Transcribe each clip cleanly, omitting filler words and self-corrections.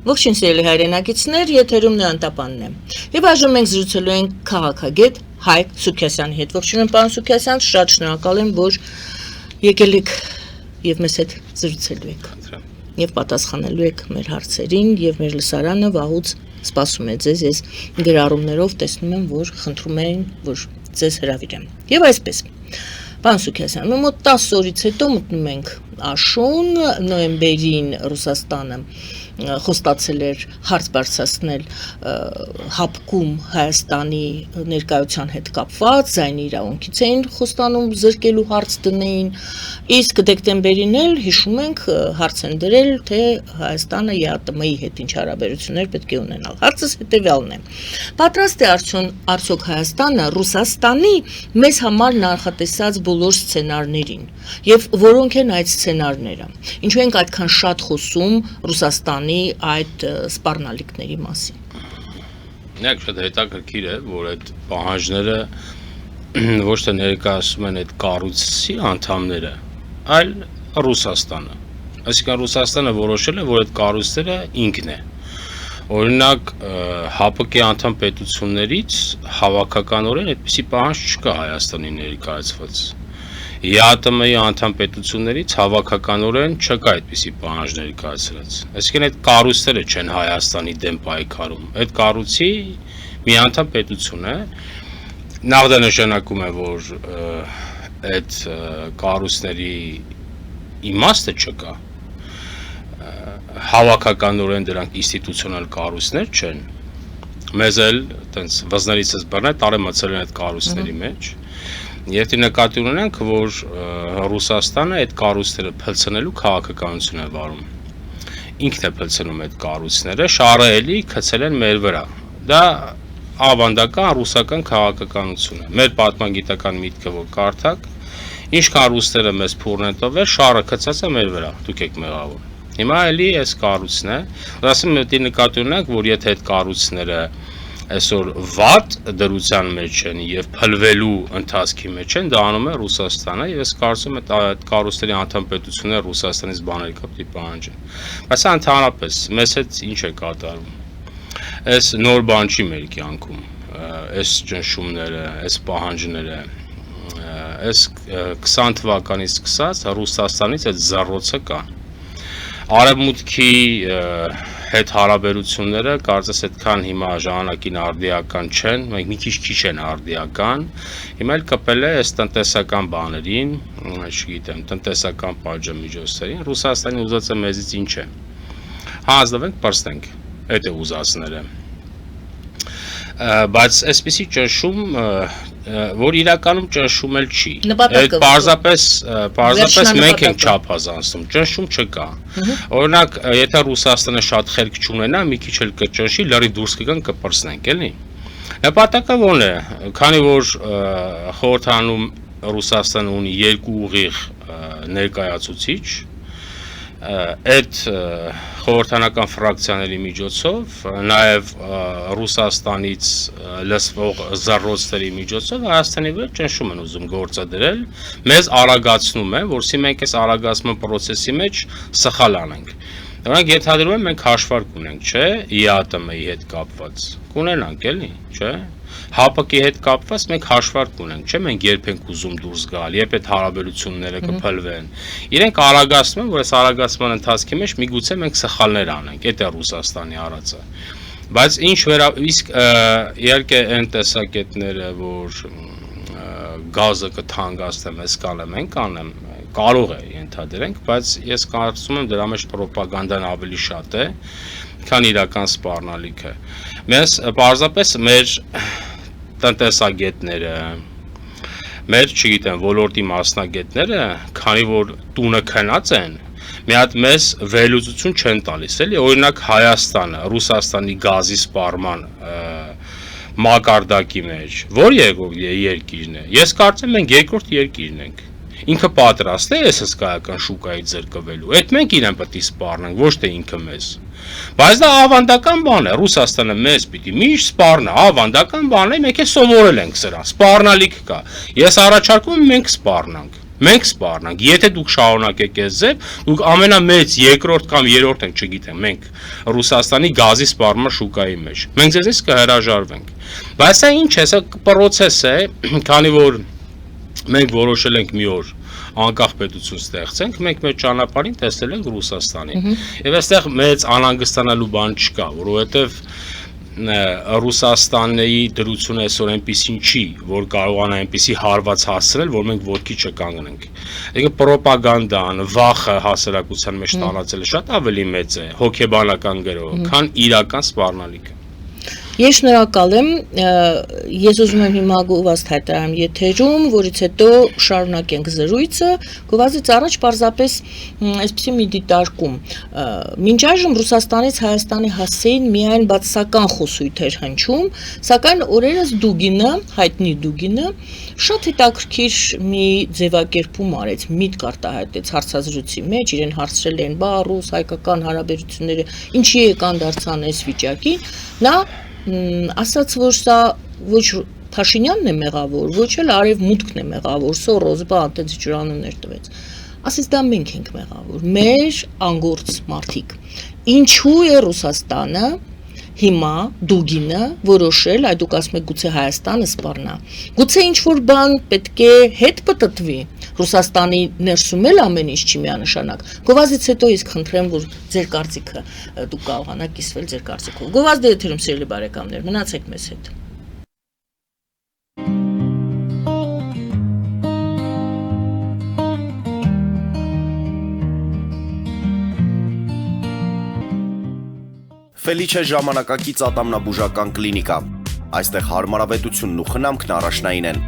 Ողջույն սիրելի հայրենակիցներ, եթերում Նոյանտապանն է։ Եվ այժմ մենք զրուցելու ենք քաղաքագետ Հայկ Սուքիասյանի հետ։ Ողջույն պարոն Սուքիասյան, շատ շնորհակալ եմ, որ եկել եք եւ մեզ հետ զրուցելու եք։ Եվ պատասխանելու եք մեր հարցերին եւ մեր լսարանը վաղուց սպասում է ձեզ։ Ես գրառումներով տեսնում եմ, որ խնդրում էին, որ ձեզ հրավիրեմ։ Եվ այսպես Պարոն Սուքիասյան, մոտ 10 օրից հետո մտնում ենք աշուն, նոյեմբերին Ռուսաստանը խոստացել էր հարց բարձրացնել հապկում Հայաստանի ներկայության հետ կապված, ձայնի իրավունքից էին խոստանում զրկելու հարց դնեին, իսկ դեկտեմբերին էլ հիշում ենք հարց են դրել, թե Հայաստանը ԵԱՏՄ-ի հետ ինչ հարաբերություններ պետք է ունենալ։ Հարցս հետևյալն է. պատրաստ է արդյոք Հայաստանը Ռուսաստանի մեզ համար նախատեսած բոլոր սցենարներին, եւ որոնք են այդ սցենարները։ Ինչու ենք այդքան շատ խոսում Ռուսաստանի այդ սպառնալիքների մասին։ Նայեք, շատ հետաքրքիր է, որ այդ պահանջները ոչ թե ներկայացում են այդ կառույցի անդամները, այլ Ռուսաստանը։ Այսինքն Ռուսաստանը որոշել է, որ այդ կառույցները ինքն է։ Օրինակ, ՀԱՊԿ անդամ պետություններից հավաքականորեն այդպիսի պահանջ չկա Հայաստանի ներկայացված։ ԵԱՏՄ-ի անդամ պետություններից հավաքականորեն չկա այդպիսի պահանջ ներկայացրած։ Այսինքն այդ կառույցները չեն Հայաստանի դեմ պայքարում։ Այդ կառույցի մի անդամ պետություն է։ Նախ դա նշանակում է, որ այդ կառույցների իմաստը չկա։ Հավաքականորեն դրանք ինստիտուցիոնալ կառույցներ չեն։ Մեզ էլ այտենց վզներիցս բռնել տարեմացել են այդ կառույցների մեջ։ Եթե նկատի ունենք, որ Ռուսաստանը այդ կառույցները փլցնելու քաղաքականություն է վարում։ Ինքն է փլցնում այդ կառույցները, շարը էլի գցել են մեր վրա։ Դա ավանդական ռուսական քաղաքականություն է։ Մեր պատմագիտական միտքը որ կարդակ, ինչքան ռուսները մեզ փորն են տվել, շարը գցած է մեր վրա։ Դուք եք մեղավոր։ Հիմա էլի այս կառույցն է։ Ասում եմ, եթե նկատի ունենք, որ եթե այդ կառույցները այսօր վատ դրության մեջ են եւ փլվելու ընթացքի մեջ են, դա անում է Ռուսաստանը եւ ես կարծում եմ այդ կառույցների անդամ պետությունները Ռուսաստանից բաներ կապի պահանջեն։ Բայց ընդհանրապես մեզ հետ ինչ է կատարվում։ Այս նոր բան չի մեր կյանքում, այս ճնշումները, այս պահանջները, այս 20 թվականից սկսած Ռուսաստանից այդ զառոցը կա։ Արևմուտքի հետ հարաբերությունները կարծես այդքան հիմա ժամանակին արդիական չեն, մենք մի քիչ են արդիական, հիմա էլ կպել է այս տնտեսական բաներին, չգիտեմ, տնտեսական պատժամիջոցներին, Ռուսաստանի ուզածը մեզից ինչ է։ Հանձնվենք, պրստենք, այդ է ուզածները։ Բայց այսպիսի ճնշում, որ իրականում ճնշում էլ չի։ Այդ պարզապես մենք ենք չափազանցում, ճնշում չկա։ Օրինակ, եթե Ռուսաստանը շատ խելք չունենա, մի քիչ էլ կճնշի, լրիվ դուրս կգան կպրծնենք, էլի։ Նպատակը ո՞րն է, քանի որ խորհրդանում Ռուսաստանը ունի երկու ուղիղ ներկայացուցիչ, այդ խորհրդանական ֆրակցիաների միջոցով, նաև Ռուսաստանից լսվող զառոցների միջոցով Հայաստանի վրա ճնշում են ուզում գործադրել, մեզ արագացնում է, որովհետեւ մենք այս արագացման process-ի մեջ սխալ անենք։ Օրինակ ենթադրում եմ մենք հաշվարկ ունենք, չէ, ԵԱՏՄ-ի հետ կապված։ Կունենանք, էլի, չէ։ ՀԱՊԿ-ի հետ կապված մենք հաշվարկ ունենք, չէ, մենք երբ ենք ուզում դուրս գալ, երբ այդ հարաբերությունները կփլվեն։ Իրենք արագացնում են, որ այս արագացման ընթացքի մեջ միգուցե մենք սխալներ անենք, դա է Ռուսաստանի արածը։ Բայց ինչ իսկ իհարկե այն տեսակետները, որ գազը կթանկացնեմ, այս կանեմ, այն կանեմ, կարող է ենթադրենք, բայց ես կարծում եմ դրա մեջ պրոպագանդան ավելի շատ է, քան իրական սպառնալիքը։ Մենք պարզապես մեր տնտեսագետները, մեր, չգիտեմ, ոլորտի մասնագետները, քանի որ տունը քնած են, մի հատ մեզ վերլուծություն չեն տալիս, էլի, օրինակ Հայաստանը, Ռուսաստանի գազի սպառման մակարդակի մեջ, որ երկիրն է։ Ես կարծեմ մենք երկրորդ երկիրն ենք։ Ինքը պատրաստ է այս հսկայական շուկայից զրկվելու։ Այդ մենք իրեն պետք է սպառնանք, ոչ թե ինքը մեզ։ Բայց դա ավանդական բան է, Ռուսաստանը մեզ պիտի միշտ սպառնա, ավանդական բան է, մենք է սովորել ենք սրան, սպառնալիք կա։ Ես առաջարկում եմ մենք սպառնանք։ Մենք սպառնանք։ Եթե դուք շարունակեք այս ձև, դուք ամենամեծ երկրորդ կամ երրորդ ենք, չգիտեմ, մենք Ռուսաստանի գազի սպառման շուկայի մեջ։ Մենք ձեզից կհրաժարվենք։ Բայց սա ինչ է, սա process է, քանի որ մենք որոշել ենք մի օր անկախ պետություն ստեղծենք, մենք մեր ճանապարհին տեսել ենք Ռուսաստանին։ Եվ այստեղ մեծ անհանգստանալու բան չկա, որովհետև Ռուսաստանի դրությունը այսօր այնպեսին չի, որ կարողանա այնպեսի հարված հասցնել, որ մենք ոտքի չկանգնենք։ Այսինքն պրոպագանդան, վախը հասարակության մեջ տարածելը շատ ավելի մեծ է հոգեբանական գրով, քան իրական սպառնալիքը։ Ես շնորհակալ եմ, ես ուզում եմ հիմա գովազդ հայտարարեմ եթերում, որից հետո շարունակենք զրույցը, գովազդից առաջ պարզապես այսպեսի մի դիտարկում։ Մինչ այժմ Ռուսաստանից Հայաստանի հասցեին միայն բացասական խոսույթ էր հնչում, սակայն օրերս Դուգինը, հայտնի Դուգինը, շատ հետաքրքիր մի ձևակերպում արեց, միտք արտահայտեց հարցազրույցի մեջ, իրեն հարցրել են, բա ռուս-հայկական հարաբերությունները ինչի եկան դարձան այս վիճակին, նա ասաց, որ սա ոչ Փաշինյանն է մեղավոր, ոչ էլ Արևմուտքն է մեղավոր, Սորոս, այդպես ջրանումներ տվեց։ Ասես դա մենք ենք մեղավոր, մեր անգործ մարդիկ։ Ինչու է Ռուսաստանը հիմա Դուգինը որոշել, այ դուք ասում եք գուցե Հայաստանը սպառնա։ Գուցե ինչ-որ բան պետք է հետ պտտվի։ Ռուսաստանի ներսում էլ ամեն ինչ չի միանշանակ։ Գովազդից հետո իսկ խնդրեմ, որ ձեր կարծիքը դուք կարողանաք կիսվել ձեր կարծիքով։ Գովազդը եթերում սիրելի բարեկամներ, մնացեք մեզ հետ։ Ֆելիչե ժամանակակից ատամնաբուժական կլինիկա։ Այստեղ հարմարավետությունն ու խնամքն առաջնային են։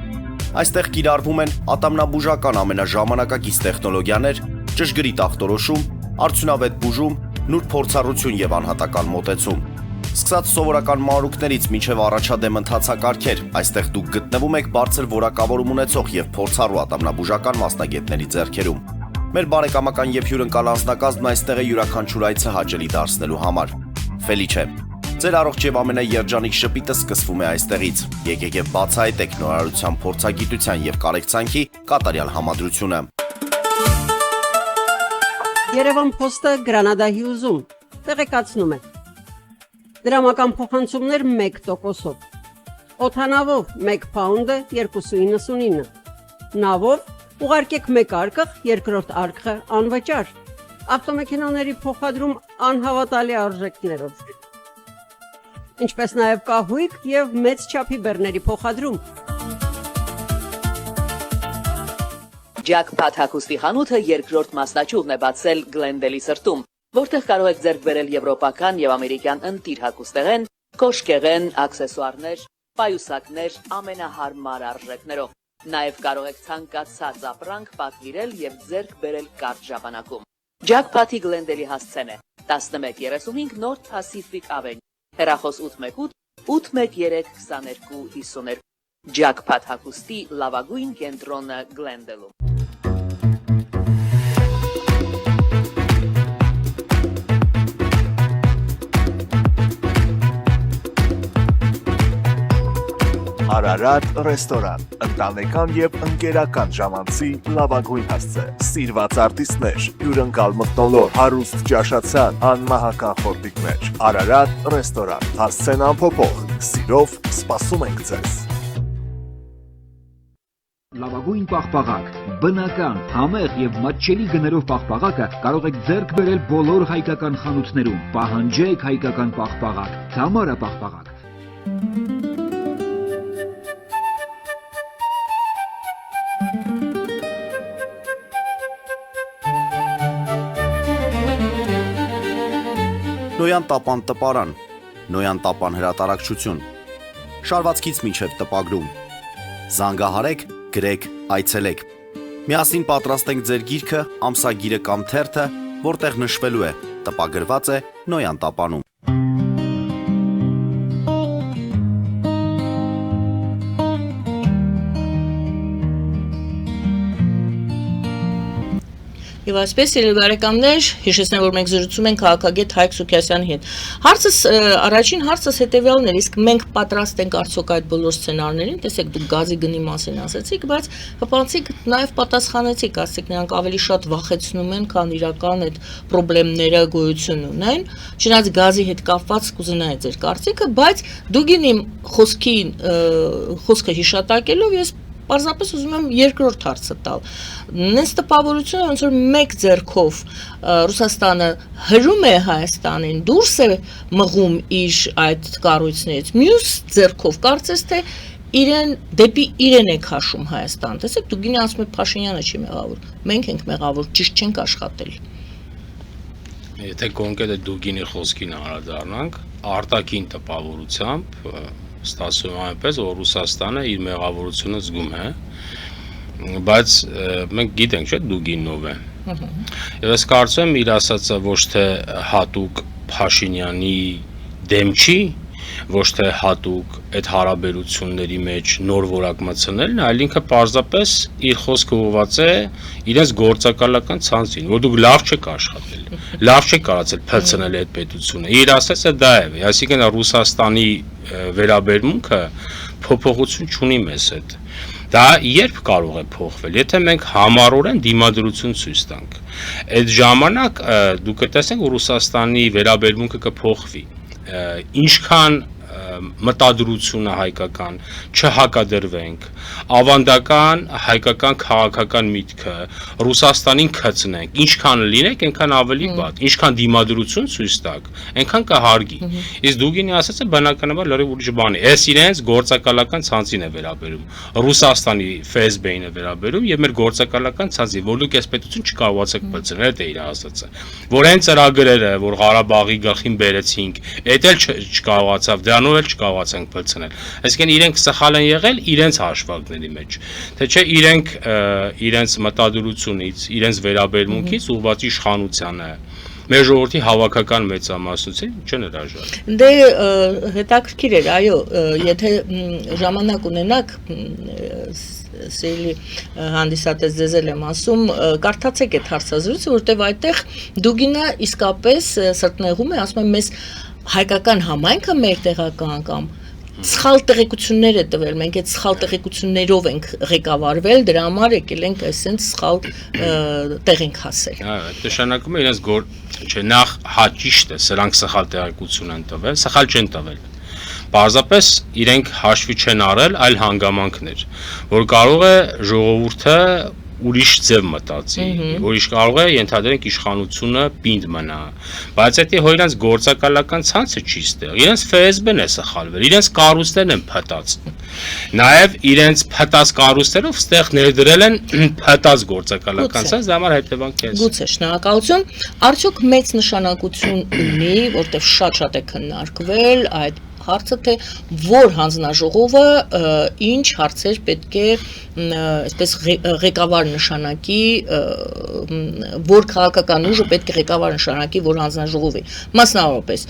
Այստեղ կիրառվում են ատամնաբուժական ամենաժամանակակից տեխնոլոգիաներ, ճշգրիտ ախտորոշում, արդյունավետ բուժում, նուրբ փորձառություն եւ անհատական մոտեցում։ Սկսած սովորական մանրուքներից մինչև առաջադեմ ընթացակարգեր, այստեղ դուք գտնվում եք բարձր որակավորում ունեցող եւ փորձառու ատամնաբուժական մասնագետների ձեռքերում։ Մեր բարեկամական եւ հյուրընկալ անձնակազմն այստեղ է յուրաքանչյուր այցը հաճելի դարձնելու համար։ Ֆելիչե, ձեր առողջ եւ ամենաերջանիկ շպիտը սկսվում է այստեղից։ Եկեք եւ բացահայտեք նորարարության, փորձագիտության եւ կարեկցանքի կատարյալ համադրությունը։ Երևան փոստը Գրանադայի ուզում տեղեկացնում է։ Դրամական փոխանցումներ 1%-ով։ Օդանավով 1 փաունդը 2.99։ Նավով ուղարկեք 1 արկղ, երկրորդ արկղը անվճար։ Ավտոմեքենաների փոխադրում անհավատալի արժեքներով։ Ինչպես նաև կահույք եւ մեծ չափի բեռների փոխադրում։ Jackpot հագուստի խանութը երկրորդ մասնաճյուղն է բացել Գլենդելի սրտում, որտեղ կարող եք ձեռք բերել եվրոպական եւ ամերիկյան ընտիր հագուստեղեն, կոշկեղեն, աքսեսուարներ, պայուսակներ ամենահարմար արժեքներով։ Նաև կարող եք ցանկացած ապրանք պատվիրել եւ ձեռք բերել կարճ ժամանակում։ Jackpot-ի Գլենդելի հասցեն է 1135 North Pacific Avenue, հեռախոս 818 813 2252։ Jackpot հագուստի լավագույն կենտրոնը Գլենդելում։ Արարատ ռեստորան, ընտանեկան եւ ընկերական ժամանցի լավագույն հասցե, սիրված արտիստներ, հյուրընկալ մթնոլորտ, հարուստ ճաշացան, անմահական խորտիկներ։ Արարատ ռեստորան, հասցեն անփոփոխ, սիրով սպասում ենք ձեզ։ Լավագույն պաղպաղակ, բնական, համեղ եւ մատչելի գներով պաղպաղակը կարող եք ձեռք բերել բոլոր հայկական խանութներում։ Պահանջեք հայկական պաղպաղակ, Թամարա պաղպաղակ։ Նոյան տապան տպարան, Նոյան տապան հրատարակչություն, շարվածքից մինչև տպագրում, զանգահարեք, գրեք, այցելեք, միասին պատրաստենք ձեր գիրքը, ամսագիրը կամ թերթը, որտեղ նշվելու է, տպագրված է Նոյան տապանում։ Եվ այսպես ելույթ բարեկամներ, հիշեցնեմ, որ մենք զրուցում ենք քաղաքագետ Հայկ Սուքիասյանի հետ։ Հարցս առաջին հարցս հետեւյալն էր, իսկ մենք պատրաստ ենք արդյոք այդ բոլոր սցենարներին, տեսեք դուք գազի գնի մասին ասացիք, բայց հպանցիկ նաև պատասխանեցիք, ասեք նրանք ավելի շատ վախեցնում են, քան իրական այդ խնդիրները գոյություն ունեն, չնայած գազի հետ կապված կուզենայի ձեր կարծիքը, բայց դուք իմ խոսքը հիշատակելով ես Պարզապես ուզում եմ երկրորդ հարցը տալ։ Նենց տպավորությունը ոնց որ մեկ ձեռքով Ռուսաստանը հրում է Հայաստանին, դուրս է մղում իր այդ կառույցներից, մյուս ձեռքով կարծես թե դեպի իրեն է քաշում Հայաստան։ Տեսեք, դու գինի ասում եք Փաշինյանը չի մեղավոր, մենք ենք մեղավոր, ճիշտ չենք աշխատել։ Եթե կոնկրետ դուգինի խոսքին անդրադառնանք, արտաքին տպավորությամբ ստացվում է այնպես, որ Ռուսաստանը իր մեղավորությունը զգում է, բայց մենք գիտենք, չէ՞, դուգինով է։ Եվ ես կարծում եմ իր ասածը ոչ թե հատուկ Փաշինյանի դեմ չի, ոչ թե հատուկ այդ հարաբերությունների մեջ նոր որակ մտցնելն, այլ ինքը պարզապես իր խոսքը ուղղված է իրենց գործակալական ցանցին, որ դուք լավ չեք աշխատել, լավ չեք կարողացել փլցնել այդ պետությունը։ Իր ասածը դա է, այսինքն Ռուսաստանի վերաբերմունքը փոփոխություն չունի մեզ հետ։ Դա երբ կարող է փոխվել, եթե մենք համառորեն դիմադրություն ցույց տանք։ Այդ ժամանակ դուք կտեսնեք, որ Ռուսաստանի վերաբերմունքը կփոխվի։ Ինչքան մտադրությունը հայկական չհակադրվենք, ավանդական հայկական քաղաքական միտքը Ռուսաստանին քծնենք, ինչքան լինենք, այնքան ավելի բաց, ինչքան դիմադրություն ցույց տակ, այնքան կհարգի։ Իսկ դուգինի ասածը բնականաբար լրիվ ուրիշ բան է։ Այս իրենց գործակալական ցանցին է վերաբերում, Ռուսաստանի ՖՍԲ-ին է վերաբերում եւ մեր գործակալական ցանցին, որ դուք այս պետություն չկարողացեք բացել, դա է իր ասածը։ Որ այն ծրագրերը, որ Ղարաբաղի գլխին բերեցինք, այդ էլ չկարողացավ, դրանով էլ չկարողացանք բացնել։ Այսինքն իրենք սխալ են եղել իրենց հաշվարկների մեջ, թե չէ իրենց մտադրությունից, իրենց վերաբերմունքից ուղղված իշխանությանը մեր ժողովրդի հավաքական մեծամասնություն չհրաժարվի։ Դե հետաքրքիր էր, այո, եթե ժամանակ ունենաք սիրելի հանդիսատես ձեզ եմ ասում, կարդացեք այդ հարցազրույցը, որտեղ այդտեղ Դուգինը իսկապես սրտնեղում է, ասում է մեզ հայկական համայնքը մեր տեղական կամ սխալ տեղեկություններ է տվել, մենք այդ սխալ տեղեկություններով ենք ղեկավարվել, դրա համար եկել ենք այսպես սխալ տեղ ենք հասել։ Նշանակում է իրենց նախ ճիշտ է, սրանք սխալ տեղեկություն են տվել, սխալ չեն տվել։ Պարզապես իրենք հաշվի չեն առել այլ հանգամանքներ, որ կարող է ժողովուրդը ուրիշ ձև մտածի, որ կարող է ենթադրենք իշխանությունը պինդ մնա, բայց այդ իրենց գործակալական ցանցը չի ստեղ, իրենց ՖՍԲ-ն է սխալվել, իրենց կառույցներն են փտած, նաև իրենց փտած կառույցներով ստեղ ներդրել են փտած գործակալական ցանց, դա համար հետևանք է։ Գուցե, շնորհակալություն, արդյոք մեծ նշանակություն ունի, որտեղ շատ է քննարկվել այդ հարցը թե որ հանձնաժողովը ինչ հարցեր պետք է այսպես ղեկավար նշանակի, որ քաղաքական ուժը պետք է ղեկավար նշանակի, որ հանձնաժողովի։ Մասնավորապես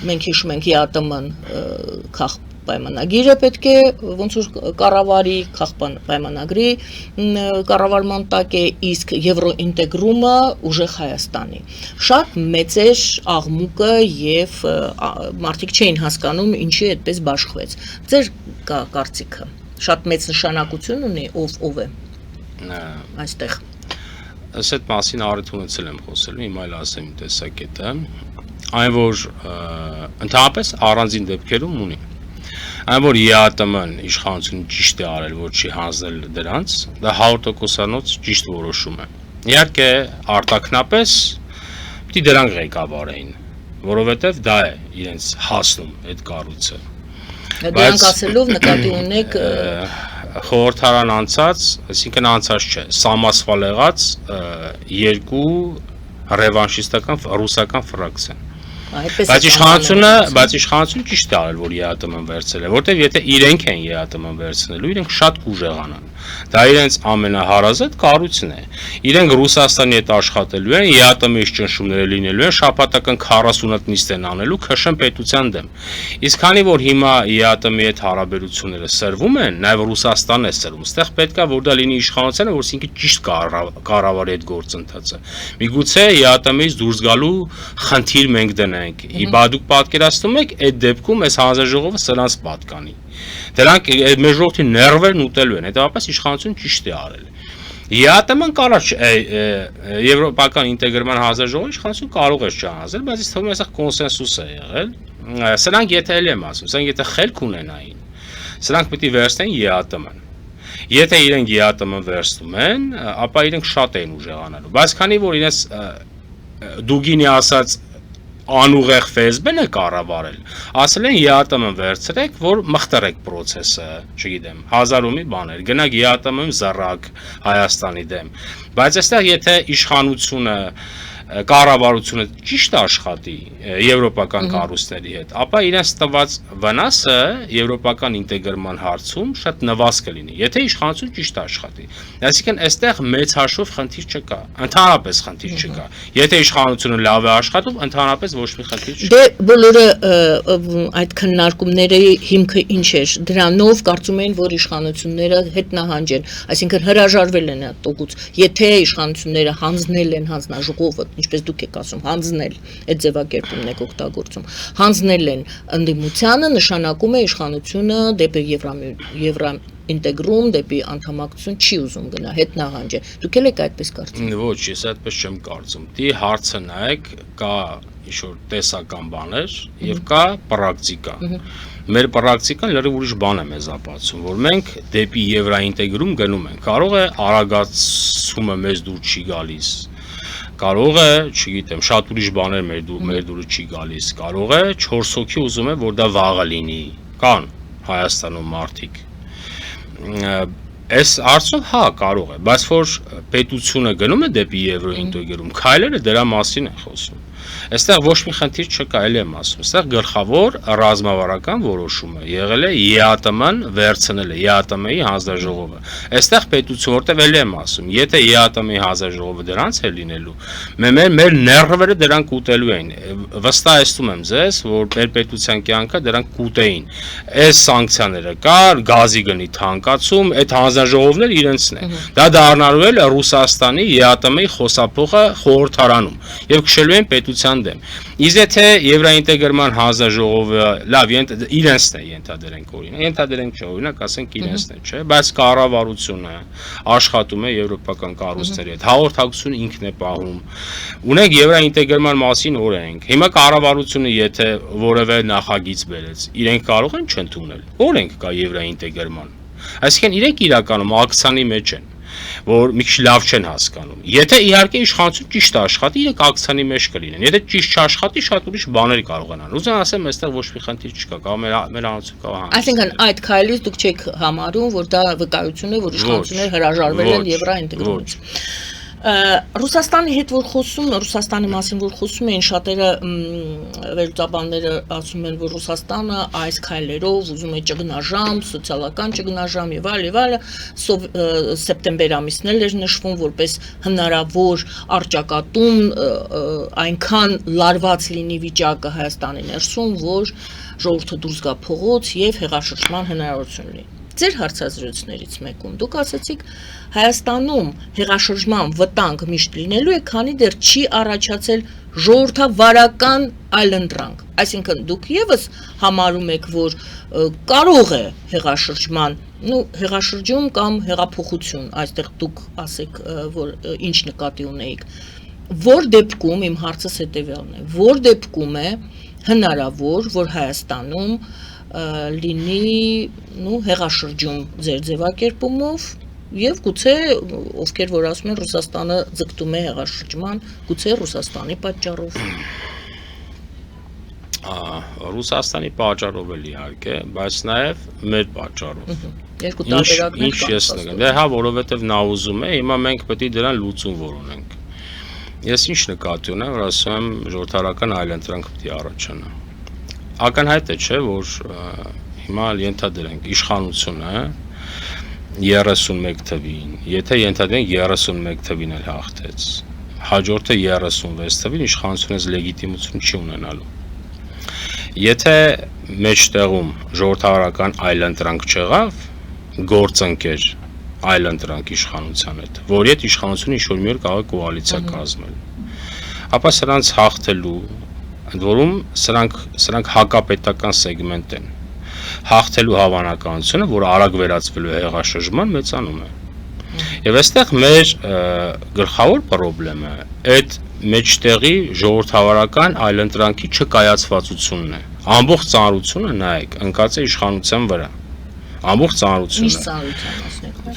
մենք հիշում ենք ԵԱՏՄ-ն պայմանագիրը պետք է ոնց որ կառավարի, քաղաքական պայմանագրի կառավարման տակ է, իսկ եվրոինտեգրումը ուժեղ Հայաստանի։ Շատ մեծ էր աղմուկը եւ մարդիկ չէին հասկանում ինչի այդպես բաշխվեց։ Ձեր կարծիքը շատ մեծ նշանակություն ունի ով է այստեղ։ Ես այդ մասին առիթ ունեցել եմ խոսելու, հիմա էլ ասեմ տեսակետը, այն որ ընդհանրապես առանձին դեպքերում ունի։ Այն որ ԵԱՏՄ-ն իշխանությունը ճիշտ է արել, որ չի հանձնել դրանց, դա 100%-անոց ճիշտ որոշում է։ Իհարկե արտաքնապես պիտի դրանք ղեկավարեին, որովհետև դա է իրենց հասնում այդ կառույցը։ Դրանք ասելով նկատի ունեք խորհրդարան անցած, այսինքն անցած չէ, սամասվալ եղած երկու ռևանշիստական ռուսական ֆրակցիա։ Բայց իշխանությունը ճիշտ է արել, որ ԵԱՏՄ-ն վերցրել է, որտեղ եթե իրենք են ԵԱՏՄ-ն վերցնելու, իրենք շատ կուժեղանան։ Դա իրենց ամենահարազատ կառույցն է։ Իրենք Ռուսաստանի հետ աշխատելու են, ԵԱՏՄ-ի ճնշումները լինելու են, շաբաթական 40 հատ նիստ են անելու ՔՇ պետության դեմ։ Իսկ քանի որ հիմա ԵԱՏՄ-ի հետ հարաբերությունները սրվում են, նաև Ռուսաստանն է սրվում, այստեղ պետք է որ դա լինի իշխանությանը, որ ինքը ճիշտ կառավարի այդ գործընթացը։ Միգուցե ԵԱՏՄ-ից դուրս գալու խնդիր մենք դնենք։ Իբա դուք պատկերացնում եք, այդ դեպքում այս հանձնաժողովը սրանց պատկանի։ Դրանք մեր ժողովրդի ներվերն ուտելու են, հետևաբար իշխանությունը ճիշտ է արել։ ԵԱՏՄ-ն կարող եվրոպական ինտեգրման հանձնաժողովը իշխանությունը կարող է չհանձնել, բայց ինձ թվում է այստեղ կոնսենսուս է եղել։ Սրանք եթե էլ եմ ասում, սրանք եթե խելք ունենային, սրանք պետք է վերցնեն ԵԱՏՄ-ն։ Եթե իրենք ԵԱՏՄ-ն վերցնում են, ապա իրենք շատ են ուժեղանալու։ Բայց քանի որ իրենց Դուգինի ասած անուղեղ ՖՍԲ-ն է կառավարել, ասել են ԵԱՏՄ-ն վերցրեք, որ մխտրեք process-ը, չգիտեմ, հազարումի բաներ, գնաք ԵԱՏՄ-ում զռակ Հայաստանի դեմ։ Բայց այստեղ եթե իշխանությունը կառավարությունը ճիշտ աշխատի եվրոպական կառույցների հետ, ապա իրենց տված վնասը եվրոպական ինտեգրման հարցում շատ նվազ կլինի, եթե իշխանությունը ճիշտ աշխատի։ Այսինքն այստեղ մեծ հաշվով խնդիր չկա, ընդհանրապես խնդիր չկա։ Եթե իշխանությունը լավ է աշխատում, ընդհանրապես ոչ մի խնդիր չկա։ Դե բոլորը այդ քննարկումների հիմքը ինչ էր, դրանով կարծում էին, որ իշխանությունները հետ նահանջ են, այսինքն հրաժարվել են այդ տոկուց, եթե իշխանությունները հանձնել են հանձնաժողովը, ինչպես դուք եք ասում, հանձնել, այդ ձևակերպումն եք օգտագործում, հանձնել են ընդդիմությանը, նշանակում է իշխանությունը դեպի ինտեգրում, դեպի անդամակցություն չի ուզում գնա, հետ նահանջ է։ Դուք էլ եք այդպես կարծում։ Ոչ, ես այդպես չեմ կարծում։ Դի հարցը նայեք, կա ինչ-որ տեսական բաներ եւ կա պրակտիկա։ Մեր պրակտիկան լրիվ ուրիշ բան է մեզ ապացուցում, որ մենք դեպի եվրոինտեգրում գնում ենք։ Կարող է արագացումը մեզ դուր չի գալիս։ Կարող է, չգիտեմ, շատ ուրիշ բաներ մեր դուրը չի գալիս։ Կարող է 4 հոգի ուզում է, որ դա վաղը լինի։ Կան Հայաստանում մարդիկ։ Այս հարցով հա կարող է, բայց որ պետությունը գնում է դեպի եվրոինտեգրում, քայլերը դրա մասին են խոսում։ Այստեղ ոչ մի խնդիր չկա, էլ եմ ասում, այստեղ գլխավոր ռազմավարական որոշումը եղել է ԵԱՏՄ-ն վերցնել է, ԵԱՏՄ-ի հանձնաժողովը։ Այստեղ պետություն, որտեղ էլ եմ ասում, եթե ԵԱՏՄ-ի հանձնաժողովը դրանց է լինելու, մեր ներվերը դրանք ուտելու են։ Վստահեցնում եմ ձեզ, որ մեր պետության կյանքը դրանք կուտեին։ Այս սանկցիաները կար, գազի գնի թանկացում, այդ հանձնաժողովները իրենցն են։ Դա դառնալու է Ռուսաստանի ԵԱՏՄ-ի խոսափողը խորհրդարանում եւ քշելու են պետության դեմ։ Իսկ եթե եվրոինտեգրման հանձնաժողովը լավ իրենցն է ենթադրենք օրինակ, ենթադրենք չէ, օրինակ ասենք իրենցն է, չէ, բայց կառավարությունը աշխատում է եվրոպական կառույցների հետ, հաղորդակցությունը ինքն է պահում։ Ունենք եվրոինտեգրման մասին օրենք։ Հիմա կառավարությունը եթե որևէ նախագիծ բերեց, իրենք կարող են չընդունել։ Օրենք կա եվրոինտեգրման։ Այսինքն իրենք իրականում ակցիանի մեջ են, որ մի քիչ լավ չեն հասկանում։ Եթե իհարկե իշխանությունը ճիշտ աշխատի, իրենք ակցիանի մեջ կլինեն։ Եթե ճիշտ չաշխատի, շատ ուրիշ բաներ կարող են անել։ Ուզում ասեմ, այստեղ ոչ մի խնդիր չկա, կարող մեր հանցը կարող հանց։ Այսինքն այդ քայլից դուք չեք համարում, որ դա վկայություն է, որ իշխանությունները հրաժարվել են եվրոինտեգրումից։ Ռուսաստանի հետ որ խոսում, Ռուսաստանի մասին որ խոսում են շատերը վերլուծաբանները ասում են, որ Ռուսաստանը այս քայլերով ուզում է ճգնաժամ, սոցիալական ճգնաժամ եւ այլ, սեպտեմբեր ամիսն էլ էր նշվում որպես հնարավոր առճակատում, այնքան լարված լինի վիճակը Հայաստանի ներսում, որ ժողովուրդը դուրս գա փողոց եւ հեղաշրջման հնարավորություն լինի։ Ձեր հարցազրույցներից մեկում դուք ասացիք Հայաստանում հեղաշրջման վտանգ միշտ լինելու է, քանի դեռ չի առաջացել ժողովրդավարական այլընտրանք։ Այսինքն դուք եւս համարում եք, որ կարող է հեղաշրջման, հեղաշրջում կամ հեղափոխություն, այստեղ դուք ասեք, որ ինչ նկատի ունեիք։ Որ դեպքում իմ հարցս հետեւյալն է, որ դեպքում է հնարավոր, որ Հայաստանում լինի հեղաշրջում ձեր ձևակերպումով եւ գուցե ովքեր որ ասում են Ռուսաստանը ձգտում է հեղաշրջման, գուցե Ռուսաստանի պատճառով։ Ռուսաստանի պատճառով էլ իհարկե, բայց նաեւ մեր պատճառով։ Երկու տարբերակներ կան։ Ինչ ես նկատում։ Դե հա, որովհետեւ նա ուզում է, հիմա մենք պետք է դրան լուծում որոնենք։ Ես ինչ նկատի ունեմ, որ ասում եմ ժողովրդարական այլընտրանք պետք է առաջանա։ Ակնհայտ է, չէ, որ հիմա ենթադրենք իշխանությունը 31 թվին, եթե ենթադրենք 31 թվին էլ հաղթեց, հաջորդը 36 թվին իշխանությունից լեգիտիմություն չի ունենալու։ Եթե մեջտեղում ժողովրդավարական այլընտրանք չեղավ, գործընկեր այլընտրանք իշխանության հետ, որի հետ իշխանությունը ինչ-որ մի օր կարող է կոալիցիա կազմել, ապա սրանց հաղթելու, ընդ որում սրանք հակապետական սեգմենտ են, հաղթելու հավանականությունը, որը արագ վերածվելու է հեղաշրջման, մեծանում է։ Եվ այստեղ մեր գլխավոր խնդիրը այդ մեջտեղի ժողովրդավարական այլընտրանքի չկայացվածությունն է։ Ամբողջ ծանրությունը նայեք, ընկած է իշխանության վրա։ Ամբողջ ծանրությունը։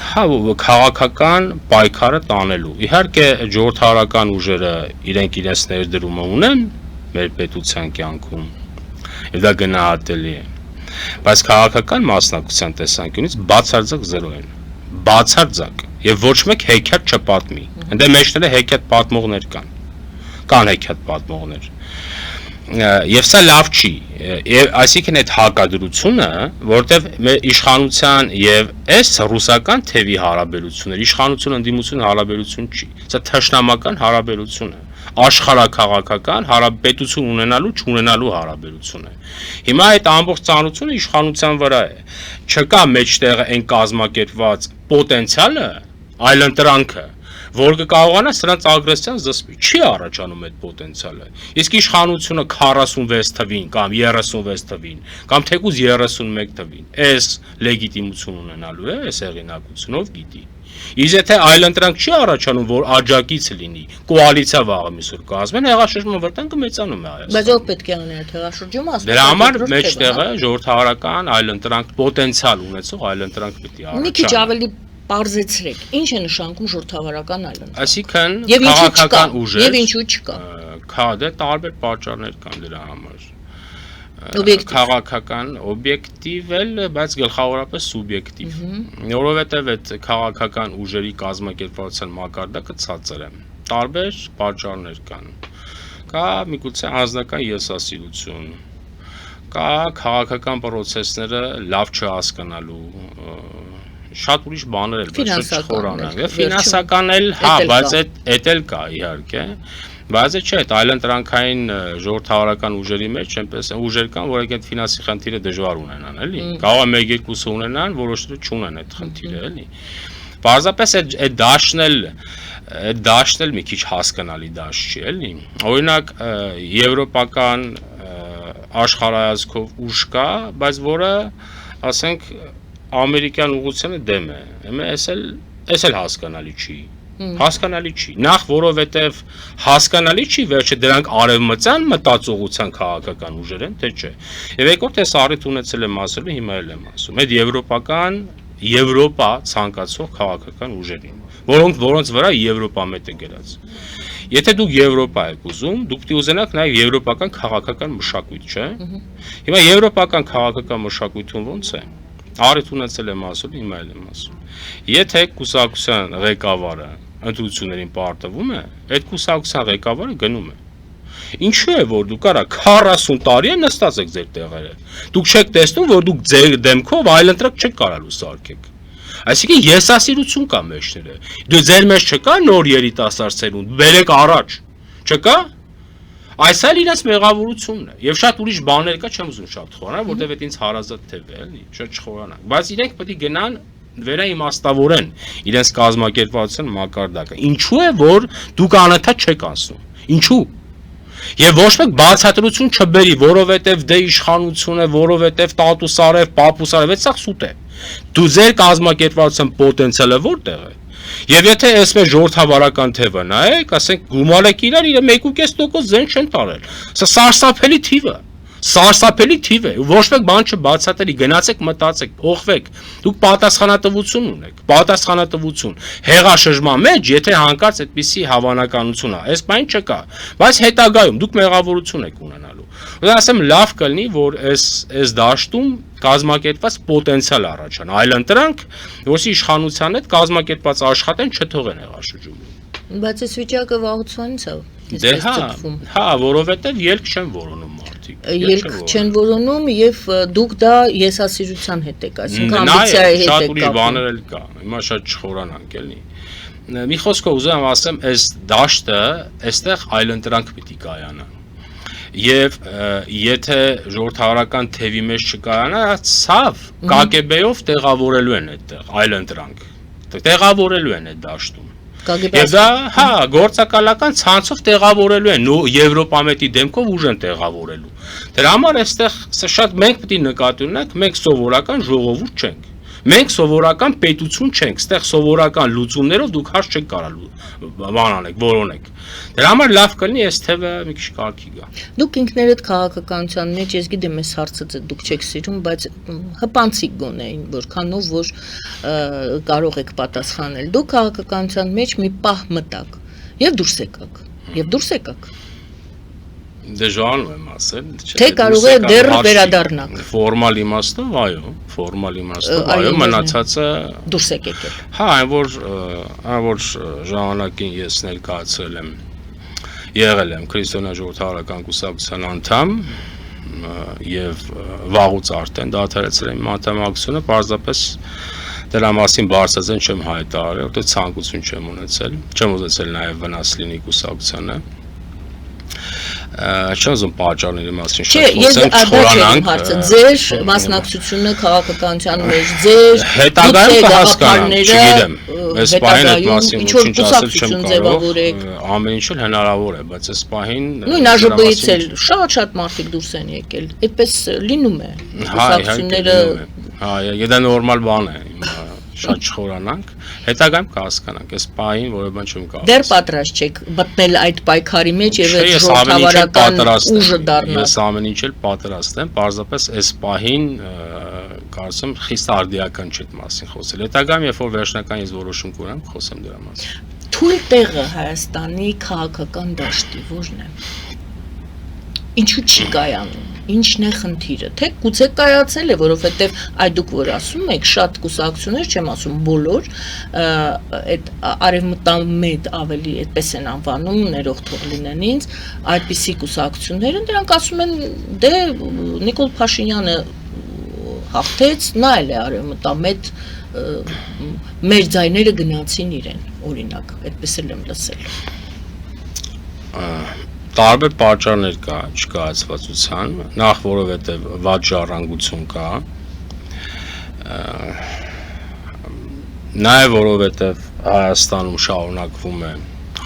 Հա, քաղաքական պայքարը տանելու։ Իհարկե ժողովրդավարական ուժերը իրենց ներդրումը ունեն մեր պետության կյանքում, եւ դա գնահատելի է։ Բայց քաղաքական մասնակցության տեսանկյունից բացարձակ զերո են։ Բացարձակ եւ ոչ մեկ հեքիաթ չպատմի։ Այնտեղ մեջները հեքիաթ պատմողներ կան հեքիաթ պատմողներ։ Եվ սա լավ չի, այսինքն այդ հակադրությունը, որտեվ իշխանության եւ այս ռուսական թևի հարաբերություններ, իշխանություն ընդդիմություն հարաբերություն չի, սա թշնամական հարաբերություն է, աշխարհաքաղաքական հարաբերություն ունենալու չունենալու հարաբերություն է։ Հիմա այդ ամբողջ ծանրությունը իշխանության վրա է, չկա մեջտեղը այն կազմակերպված պոտենցիալը, այլընտրանքը, որ կկարողանա սրանց ագրեսիան զսպի, չի առաջանում այդ պոտենցիալը։ Իսկ իշխանությունը 46 թվին կամ 36 թվին կամ թեկուզ 31 թվին այս լեգիտիմություն ունենալու է, այս հեղինակությունով գիտի։ Իսկ եթե այլընտրանք չի առաջանում, որ աջակից լինի, կոալիցիա վաղը միսուր կազմեն, հեղաշրջման վրտանգը մեծանում է Հայաստանում։ Բայց ով պետք է անի այդ հեղաշրջումը, ասում։ Դրա համար մեջտեղը ժողովրդավարական այլընտրանք պոտենցիալ ունեցող այլընտրանք պետք է առաջանա։ Մի քիչ ավելի պարզեցրեք, ինչ է նշանակում ժողովրդավարական այլընտրանք։ Այսինքն քաղաքական ուժեր եւ ինչու չկա։ Դե տարբեր պատճառներ կան դրա համար։ Քաղաքական օբյեկտիվ էլ, բայց գլխավորապես սուբյեկտիվ, որովհետև այդ քաղաքական ուժերի կազմակերպվածության մակարդակը ցածր է։ Տարբեր պատճառներ կան։ Կա միգուցե անձնական եսասիրություն, կա քաղաքական process-ները լավ չհասկանալու, շատ ուրիշ բաներ էլ, բայց չխորանանք։ Ֆինանսական էլ, հա, բայց այդ էլ կա իհարկե։ Բայց չէ, այդ այլընտրանքային ժողովրդավարական ուժերի մեջ այնպես ուժեր կան, որոնք այդ ֆինանսի խնդիրը դժվար ունենան, էլի։ Կարող է 1-2-ը ունենան, որոշները չունեն այդ խնդիրը, էլի։ Պարզապես այդ դաշտն էլ մի քիչ հասկանալի դաշտ չի, էլի։ Օրինակ եվրոպական աշխարհայացքով ուժ կա, բայց որը, ասենք, ամերիկյան ուղղությանը դեմ է։ Էս էլ հասկանալի չի։ Հասկանալի չի, նախ որովհետև հասկանալի չի, վերջը դրանք արևմտյան մտածողության քաղաքական ուժեր են, թե չէ։ Եվ երկրորդ ես առիթ ունեցել եմ ասելու, հիմա էլ եմ ասում, այդ Եվրոպա ցանկացող քաղաքական ուժերին, որոնց վրա Եվրոպա մետ է գրած։ Եթե դուք Եվրոպա եք ուզում, դուք պիտի ուզենաք նաև եվրոպական քաղաքական մշակույթ, չէ։ Հիմա եվրոպական քաղաքական մշակույթում ոնց է։ Առիթ ունեցել եմ ասում, հիմա էլ եմ ասում։ Եթե կուսակցության ղեկավարը ընտրություններին պարտվում է, այդ կուսակցության ղեկավարը գնում է։ Ինչու է որ դուք արա 40 տարի է նստած եք ձեր տեղերը։ Դուք չեք տեսնում, որ դուք ձեր դեմքով այլընտրակ չեք կարալու սարքեք։ Այսինքն եսասիրություն կա մեջները։ Դու ձեր մեջ չկա նոր երիտասարդ սերունդ, բերեք առաջ։ Չկա։ Այս էլ իրաց մեղավորությունն է։ Եվ շատ ուրիշ բաներ կա, չեմ ուզում շատ խորանալ, որտեվ այդ ինձ հարազատ թև է, էլի, շատ չխորանանք։ Բայց իրենք պետք է գնան վերաիմաստավորեն իրենց կազմակերպվածության մակարդակը։ Ինչու է որ դուք անընդհատ չեք անցնում։ Ինչու։ Եվ ոչ մեկ բացատրություն չբերի, որովհետև դե իշխանություն է, որովհետև տատուսարև, պապուսարև, այդ սա սուտ է։ Դու ձեր կազմակերպվածության պոտենցիալը որտեղ է։ Եվ եթե այսպես ժողովրդավարական թևը նայեք, ասենք գումար եք իրար 1.5% զենք չեն տարել։ Սա սարսափելի թիվ է։ Սարսափելի թիվ է, ոչ մեկ բան չբացատրի, գնացեք մտածեք, փոխվեք, դուք պատասխանատվություն ունեք, պատասխանատվություն, հեղաշրջման մեջ, եթե հանկարծ այդպիսի հավանականություն է, այս բան չկա, բայց հետագայում դուք մեղավորություն եք ունենալու։ Ուզում ասեմ, լավ կլինի, որ այս դաշտում կազմակերպված պոտենցիալ առաջան, այլընտրանք, որի իշխանության հետ կազմակերպված աշխատեն չթողեն հեղաշրջումը։ Բայց այս վիճակը վաղուց է։ Դե հա, որովհետև ելք չեն որոնում մարդիկ։ Ելք չեն որոնում եւ դուք դա եսասիրության հետ եք, այսինքն ամբիցիայի հետ եք։ Շատ ուրիշ բաներ էլ կա։ Հիմա շատ չխորանանք էլի։ Մի խոսքով ուզում եմ ասեմ, այս դաշտը այստեղ այլընտրանք պիտի կայանա։ Եվ եթե ժողովրդավարական թևի մեջ չկայանա, ցավ KGB-ով տեղավորելու են այդտեղ այլընտրանք։ Տեղավորելու են այդ դաշտում։ Եվ դա, հա, գործակալական ցանցով տեղավորելու են, Եվրոպամետի դեմքով ուժ են տեղավորելու։ Դրա համար այստեղ շատ մենք պետք է նկատի ունենք, մենք սովորական ժողովուրդ չենք։ Մենք սովորական պետություն չենք, այստեղ սովորական լուծումներով դուք հարց չեք կարող բանանեք, որոնեք։ Դրա համար լավ կլինի այս թևը մի քիչ կարգի գա։ Դուք ինքներդ քաղաքականության մեջ, ես գիտեմ, այս հարցը դուք չեք սիրում, բայց հպանցիկ գոնեին, որքանով որ կարող եք պատասխանել։ Դուք քաղաքականության մեջ մի պահ մտաք եւ դուրս եկաք։ Դժվարն եմ ասել, թե կարող է դեռ վերադառնաք։ Ֆորմալ իմաստով, այո, մնացածը դուրս եք եկել։ Հա, այն որ ժամանակին ես ներկայացրել եմ, եղել եմ քրիստոնյա ժողովրդավարական կուսակցության անդամ եւ վաղուց արդեն դադարեցրել եմ մաթեմատիկությունը, պարզապես դրա մասին բարձրացեն չեմ հայտարարել, որտեղ ցանկություն չեմ ուզեցել նաեւ վնաս լինի կուսակցությանը։ Չեմ ուզում պատճառների մասին շատ խոսենք, չխորանանք։ Ձեր մասնակցությունը քաղաքականության մեջ, ձեր հետագայում կհասկանամ, չգիտեմ։ Այս պահին այդ մասին ոչինչ ասել չեմ կարող։ Ամեն ինչ էլ հնարավոր է, բայց այս պահին նույն ԱԺԲ-ից էլ շատ մարդիկ դուրս են եկել։ Այդպես լինում է։ Կուսակցությունները հա, դա նորմալ բան է։ Շատ չխորանանք, հետագայում կհասկանանք, այս պահին որևէ բան չեմ կարող։ Դեռ պատրաստ չեք մտնել այդ պայքարի մեջ եւ այդ ժողովրդավարական ուժը դառնալ։ Ես ամեն ինչ էլ պատրաստ եմ, պարզապես այս պահին կարծում խիստ արդիական չէ այդ մասին խոսել։ Հետագայում երբ որ վերջնական ես որոշում կունեմ, խոսեմ դրա մասին։ Թույլ տեղը Հայաստանի քաղաքական դաշտի որն է։ Ինչու չի կայանում։ Ինչն է խնդիրը, թե գուցե կայացել է, որովհետև այդ դուք որ ասում եք, շատ կուսակցություններ, չեմ ասում բոլոր, այդ արևմտամետ ավելի այդպես են անվանում, ներող թող լինեն ինձ, այդպիսի կուսակցություններ են, դրանք ասում են, դե Նիկոլ Փաշինյանը հաղթեց, նա էլ է արևմտամետ, մեր ձայները գնացին իրեն, օրինակ, այդպես էլ եմ լսել։ Տարբեր պատճառներ կա չկայացվածության, նախ որովհետև վատ ժառանգություն կա, նաև որովհետև Հայաստանում շարունակվում է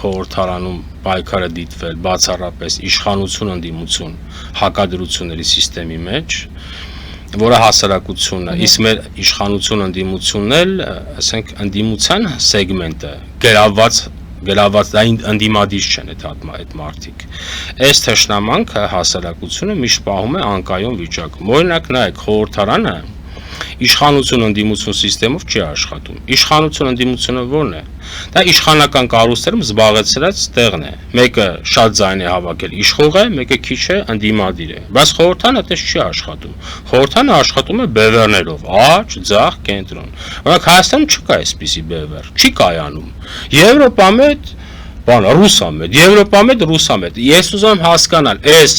խորհրդարանում պայքարը դիտվել բացառապես իշխանություն ընդդիմություն հակադրությունների համակարգի մեջ, որը հասարակությունը, իսկ մեր իշխանություն ընդդիմությունն էլ, ասենք, ընդդիմության սեգմենտը գրաված ընդդիմադիր չեն այդ մարդիկ։ Այս թշնամանքը հասարակությունը միշտ պահում է անկայուն վիճակում։ Օրինակ նայեք, խորհրդարանը իշխանություն ընդդիմություն համակարգով չի աշխատում։ Իշխանություն ընդդիմությունը ո՞րն է։ Դա իշխանական կառույցներում զբաղեցրած տեղն է։ Մեկը շատ ձայն է հավաքել իշխող է, մեկը քիչ է ընդդիմադիր է։ Բայց խորհրդարանը այդպես չի աշխատում։ Խորհրդարանը աշխատում է բևեռներով, աջ, ձախ, կենտրոն։ Օրինակ Հայաստանում չկա այսպիսի բևեռ, չի կայանում։ Եվրոպամետ ռուսամետ, եվրոպամետ, ռուսամետ։ Ես ուզում եմ հասկանալ այս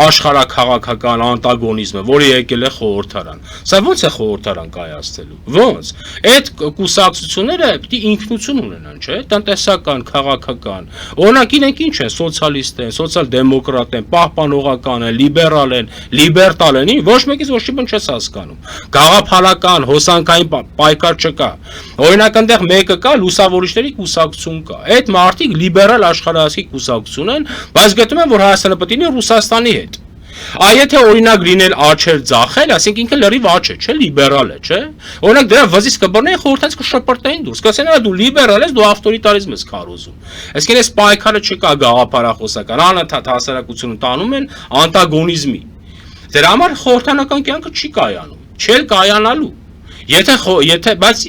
աշխարհաքաղաքական անտագոնիզմը, որը եկել է խորհրդարան։ Սա ո՞նց է խորհրդարան կայացնելու։ Ո՞նց։ Այդ կուսակցությունները պիտի ինքնություն ունենան, չէ՞, տնտեսական, քաղաքական։ Օրինակ իրենք ինչ են, սոցիալիստ են, սոցիալ-դեմոկրատ են, պահպանողական են, լիբերալ են, լիբերտալ են, ոչ մեկից ոչ մի բան չես հասկանում։ Գաղափարական, հոսանքային պայքար չկա։ Օրինակ այնտեղ մեկը կա, լուսավորիչների կուսակցություն կա։ Այդ մարդիկ լիբերալ աշխարհայացքի կուսակցություն են, բայց գտնում են, որ Հայաստանը պետք է լինի Ռուսաստանի հետ։ Եթե օրինակ լինել աչեր ձախել, ասենք ինքը լրիվ աչ է, չէ, լիբերալ է, չէ։ Օրինակ դրա վզից կբռնեն, խորհրդից կշպրտեն դուրս, կասեն, դու լիբերալ ես, դու ավտորիտարիզմ ես քարոզում։ Այսինքն այս պայքարը չկա գաղափարախոսական, անընդհատ հասարակությունը տանում են անտագոնիզմի։ Դրա համար խորհրդանական կյանքը չի կայանում, չէ կայանալու։ Բայց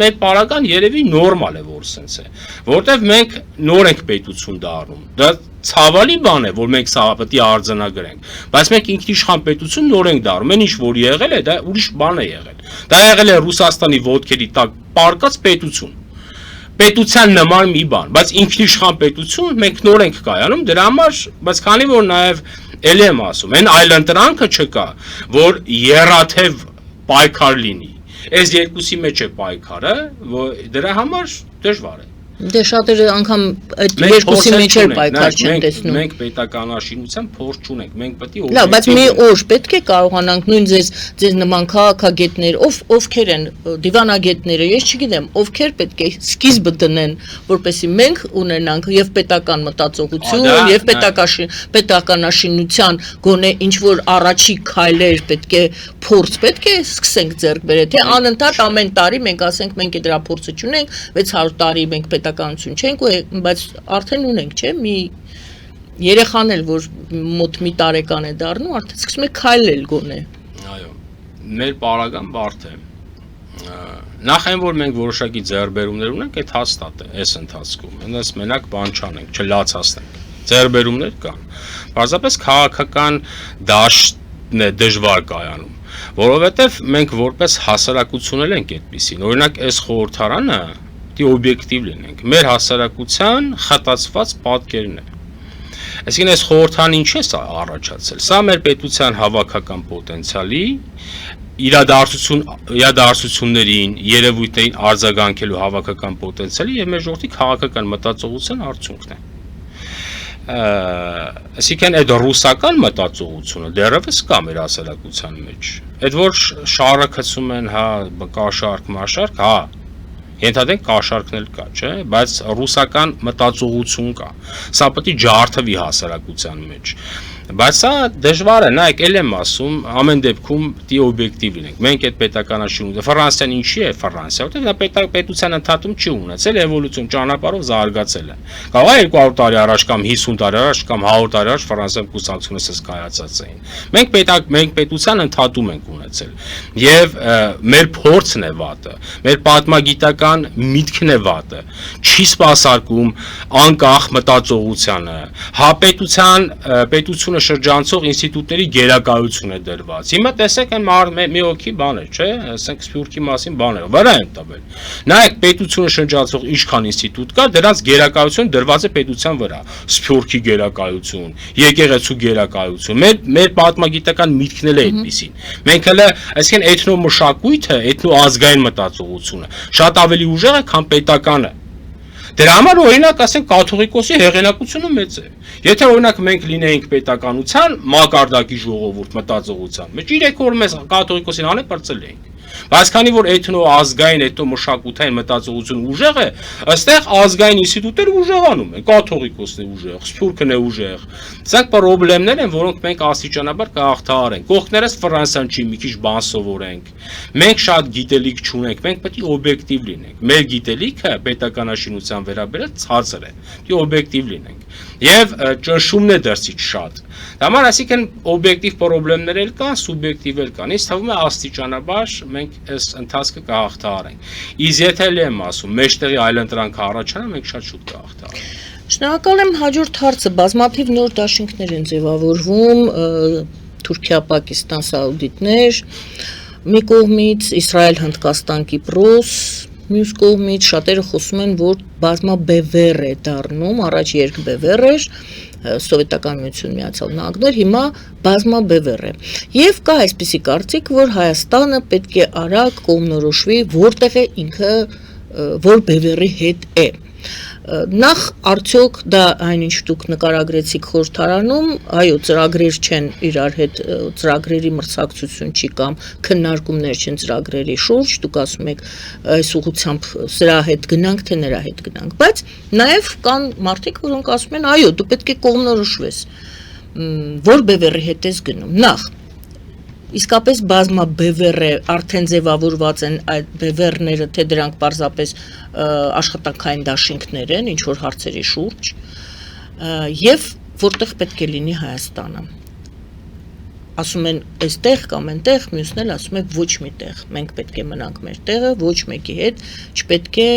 մեր պարական երևի նորմալ է, որ սենց է, որտեվ մենք նոր ենք պետություն դառնում, դա ցավալի բան է, որ մենք սա պետք է արձանագրենք, բայց մենք ինքնիշխան պետություն նոր ենք դառնում, այն ինչ որ եղել է, դա ուրիշ բան է եղել, դա եղել է Ռուսաստանի ոտքերի տակ պարկած պետություն, պետության նման մի բան, բայց ինքնիշխան պետություն մենք նոր ենք կայանում, դրա համար, բայց քանի որ նաև ելի եմ ասում, այն այլընտրանքը չկա, որ եռաթև պայքար լինի։ Այս երկուսի մեջ է պայքարը, որ դրա համար դժվար է։ Դե շատերը անգամ այդ երկուսի մեջ էլ պայքար չեն տեսնում։ Մենք պետականաշինության փորձ չունենք, մենք պետք է Լավ, բայց մի օր պետք է կարողանանք նույն ձեզ նման քաղաքագետներ, ովքեր են դիվանագետները, ես չգիտեմ, ովքեր պետք է սկիզբը դնեն, որպեսզի մենք ունենանք եւ պետական մտածողություն, եւ պետականաշինության գոնե ինչ որ առաջի քայլեր պետք է փորձ պետք է սկսենք ձեռք բերել, թե անընդհատ ամեն տարի մենք ասենք մենք դրա փորձը չունենք, 600 տարի մենք պետականություն չենք, բայց արդեն ունենք, չէ՞, մի երեխան էլ որ մոտ մի տարեկան է դառնում, արդեն սկսում է քայլել գոնե։ Այո, մեր պարագան բարդ է։ Նախ այն որ մենք որոշակի ձեռբերումներ ունենք, այդ հաստատ է այս ընթացքում։ Այնպես մենակ բան չանենք, չլացացնենք։ Ձեռբերումներ կան։ Պարզապես քաղաքական դաշտն է դժվար կայանում, որովհետև մենք որպես հասարակություն էլ ենք այդպեսին։ Օրինակ, այս խորհրդարանը դի օբյեկտիվ լինենք։ Մեր հասարակության խտացված պատկերն է։ Այսինքն այս խորհրդան ինչ է սա առաջացել։ Սա մեր պետության հավաքական պոտենցիալի իրադարձություններին, երևույթներին արձագանքելու հավաքական պոտենցիալի եւ մեր ժողովրդի քաղաքական մտածողության արդյունքն է։ Այսինքն այդ ռուսական մտածողությունը դեռևս կա մեր հասարակության մեջ։ Այդ որ շարը գցում են, հա, կաշառք, մաշառք, հա, ենթադրենք կաշառքն էլ կա, չէ, բայց ռուսական մտածողություն կա։ Սա պետք է ջարդվի հասարակության մեջ։ Բայց սա դժվար է, նայեք, ել եմ ասում, ամեն դեպքում դի օբյեկտիվ լինենք։ Մենք այդ պետականաշինությունը, Ֆրանսիան ինչի է Ֆրանսիա, որտեղ դա պետության ընդհատում չի ունեցել, էվոլյուցիոն ճանապարհով զարգացել է։ Կարող է 200 տարի առաջ կամ 50 տարի առաջ կամ 100 տարի առաջ Ֆրանսիայում կուսակցությունը սս կայացած էին։ Մենք պետության ընդհատում ենք ունեցել։ Եվ մեր փորձն է վատը, մեր պատմագիտական միտքն է վատը, չի սպասարկում անկախ մտածողությանը, պետությունը շրջանցող ինստիտուտների գերակայություն է դրված։ Հիմա տեսեք այն մի հոգի բան է, չէ, ասենք Սփյուռքի մասին բաներ, վրա են տվել։ Նայեք, պետությունը շրջանցող ինչքան ինստիտուտ կա, դրանց գերակայությունը դրված է պետության վրա։ Սփյուռքի գերակայություն, եկեղեցու գերակայություն։ Մեր պատմագիտական միտքն էլ է այդպեսին։ Մենք հələ, այսինքն էթնոմշակույթը, էթնոազգային մտածողությունը շատ ավելի ուժեղ է, քան պետականը։ Դրա համար օրինակ ասենք կաթողիկոսի հեղինակությունը մեծ է։ Եթե օրինակ մենք լինեինք պետականության մակարդակի ժողովուրդ մտածողության մեջ, 3 օր մեզ կաթողիկոսին անե բրծել էինք։ Բայց քանի որ էթնոազգային, էթնոմշակութային մտածողություն ուժեղ է, այստեղ ազգային ինստիտուտները ուժեղանում են, կաթողիկոսն է ուժեղ, սփյուռքն է ուժեղ։ Սրանք պրոբլեմներ են, որոնք մենք աստիճանաբար կհաղթահարենք։ Կողքներս Ֆրանսիան չի, մի քիչ բան սովորենք։ Մենք շատ գիտելիք չունենք, մենք պետք է օբյեկտիվ լինենք։ Մեր գիտելիքը պետականաշինության վերաբերյալ ցածր է։ Պետք է օբյեկտիվ լինենք։ Եվ ճնշումն է դրսից շատ։ Դա համար այսինքն օբյեկտիվ պրոբլեմներ էլ կան, սուբյեկտիվ էլ կան։ Ինձ թվում է աստիճանաբար մենք այս ընթացքը կհաղթահարենք։ Իսկ եթե եմ ասում, մեջտեղի այլընտրանքը առաջանա, մենք շատ շուտ կհաղթահարենք։ Շնորհակալ եմ, հաջորդ հարցը բազմաթիվ նոր դաշինքներ են ձևավորվում, Թուրքիա, Պակիստան, Սաուդիտներ, մի կողմից Իսրայել, Հնդկաստան, Կիպրոս, մյուս կողմից շատերը խոսում են, որ բազմաբևեռ է դառնում, առաջ երկբևեռ էր, Սովետական միություն Միացյալ Նահանգներ, հիմա բազմաբևեռ է։ Եվ կա այսպիսի կարծիք, որ Հայաստանը պետք է արագ կողմնորոշվի, որտեղ է ինքը, որ բևեռի հետ է։ Նախ արդյոք դա այնինչ դուք նկարագրեցիք խորհրդարանում, այո, ծրագրեր չեն իրար հետ, ծրագրերի մրցակցություն չի կամ քննարկումներ չեն ծրագրերի շուրջ, դուք ասում եք այս ուղղությամբ սրա հետ գնանք, թե նրա հետ գնանք, բայց նաև կան մարդիկ, որոնք ասում են, այո, դու պետք է կողմնորոշվես, որ բևեռի հետ ես գնում։ Նախ իսկապես բազմաբևեռ է, արդեն ձևավորված են այդ բևեռները, թե դրանք պարզապես աշխատանքային դաշինքներ են, ինչ որ հարցերի շուրջ, եւ որտեղ պետք է լինի Հայաստանը։ Ասում են այստեղ կամ այնտեղ, մյուսն էլ ասում է ոչ մի տեղ։ Մենք պետք է մնանք մեր տեղը, ոչ մեկի հետ չպետք է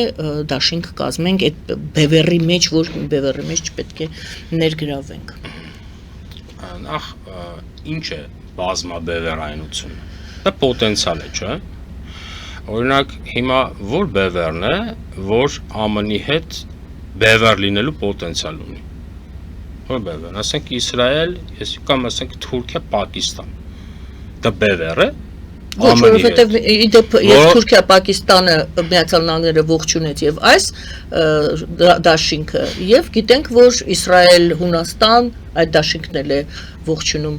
դաշինք կազմենք այդ բևեռի մեջ, ոչ մի բևեռի մեջ չպետք է ներգրավենք։ Նախ ինչ է բազմաբևեռայնությունը։ Դա պոտենցիալ է, չէ՞։ Օրինակ հիմա որ բևեռն է, որ ԱՄՆ-ի հետ բևեռ լինելու պոտենցիալ ունի։ Որ բևեռ, ասենք Իսրայել, կամ ասենք Թուրքիա, Պակիստան։ Դա բևեռ է։ Ոչ, որովհետև իդեպ եւ Թուրքիա, Պակիստանը Միացյալ Նահանգները ողջունեց եւ այս դաշինքը եւ գիտենք, որ Իսրայել, Հունաստան այդ դաշինքն է ողջունում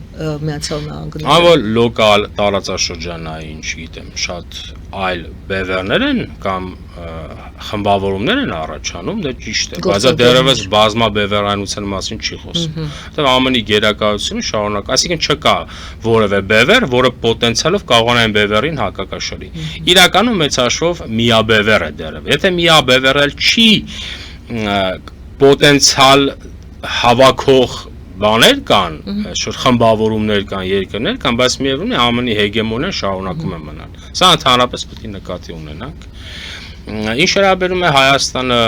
Միացյալ Նահանգները։ Այո, լոկալ տարածաշրջանային, չգիտեմ, շատ այլ բևեռներ են կամ խմբավորումներ են առաջանում, դա ճիշտ է, բայց դեռևս բազմաբևեռայնության մասին չի խոսում։ Որտեղ ԱՄՆ-ի գերակայությունը շարունակ, այսինքն չկա որևէ բևեռ, որը պոտենցիալով կարողանա այն բևեռին հակակշռի։ Իրականում մեծ հաշվով միաբևեռ է դեռևս։ Եթե միաբևեռ չի պոտենցիալ հավաքող բաներ կան, խմբավորումներ կան, երկրներ կան, բայց միևնույն է ԱՄՆ-ի հեգեմոնիան շարունակում է մնալ։ Սա ընդհանրապես պետք է նկատի ունենանք։ Ինչ վերաբերում է Հայաստանը,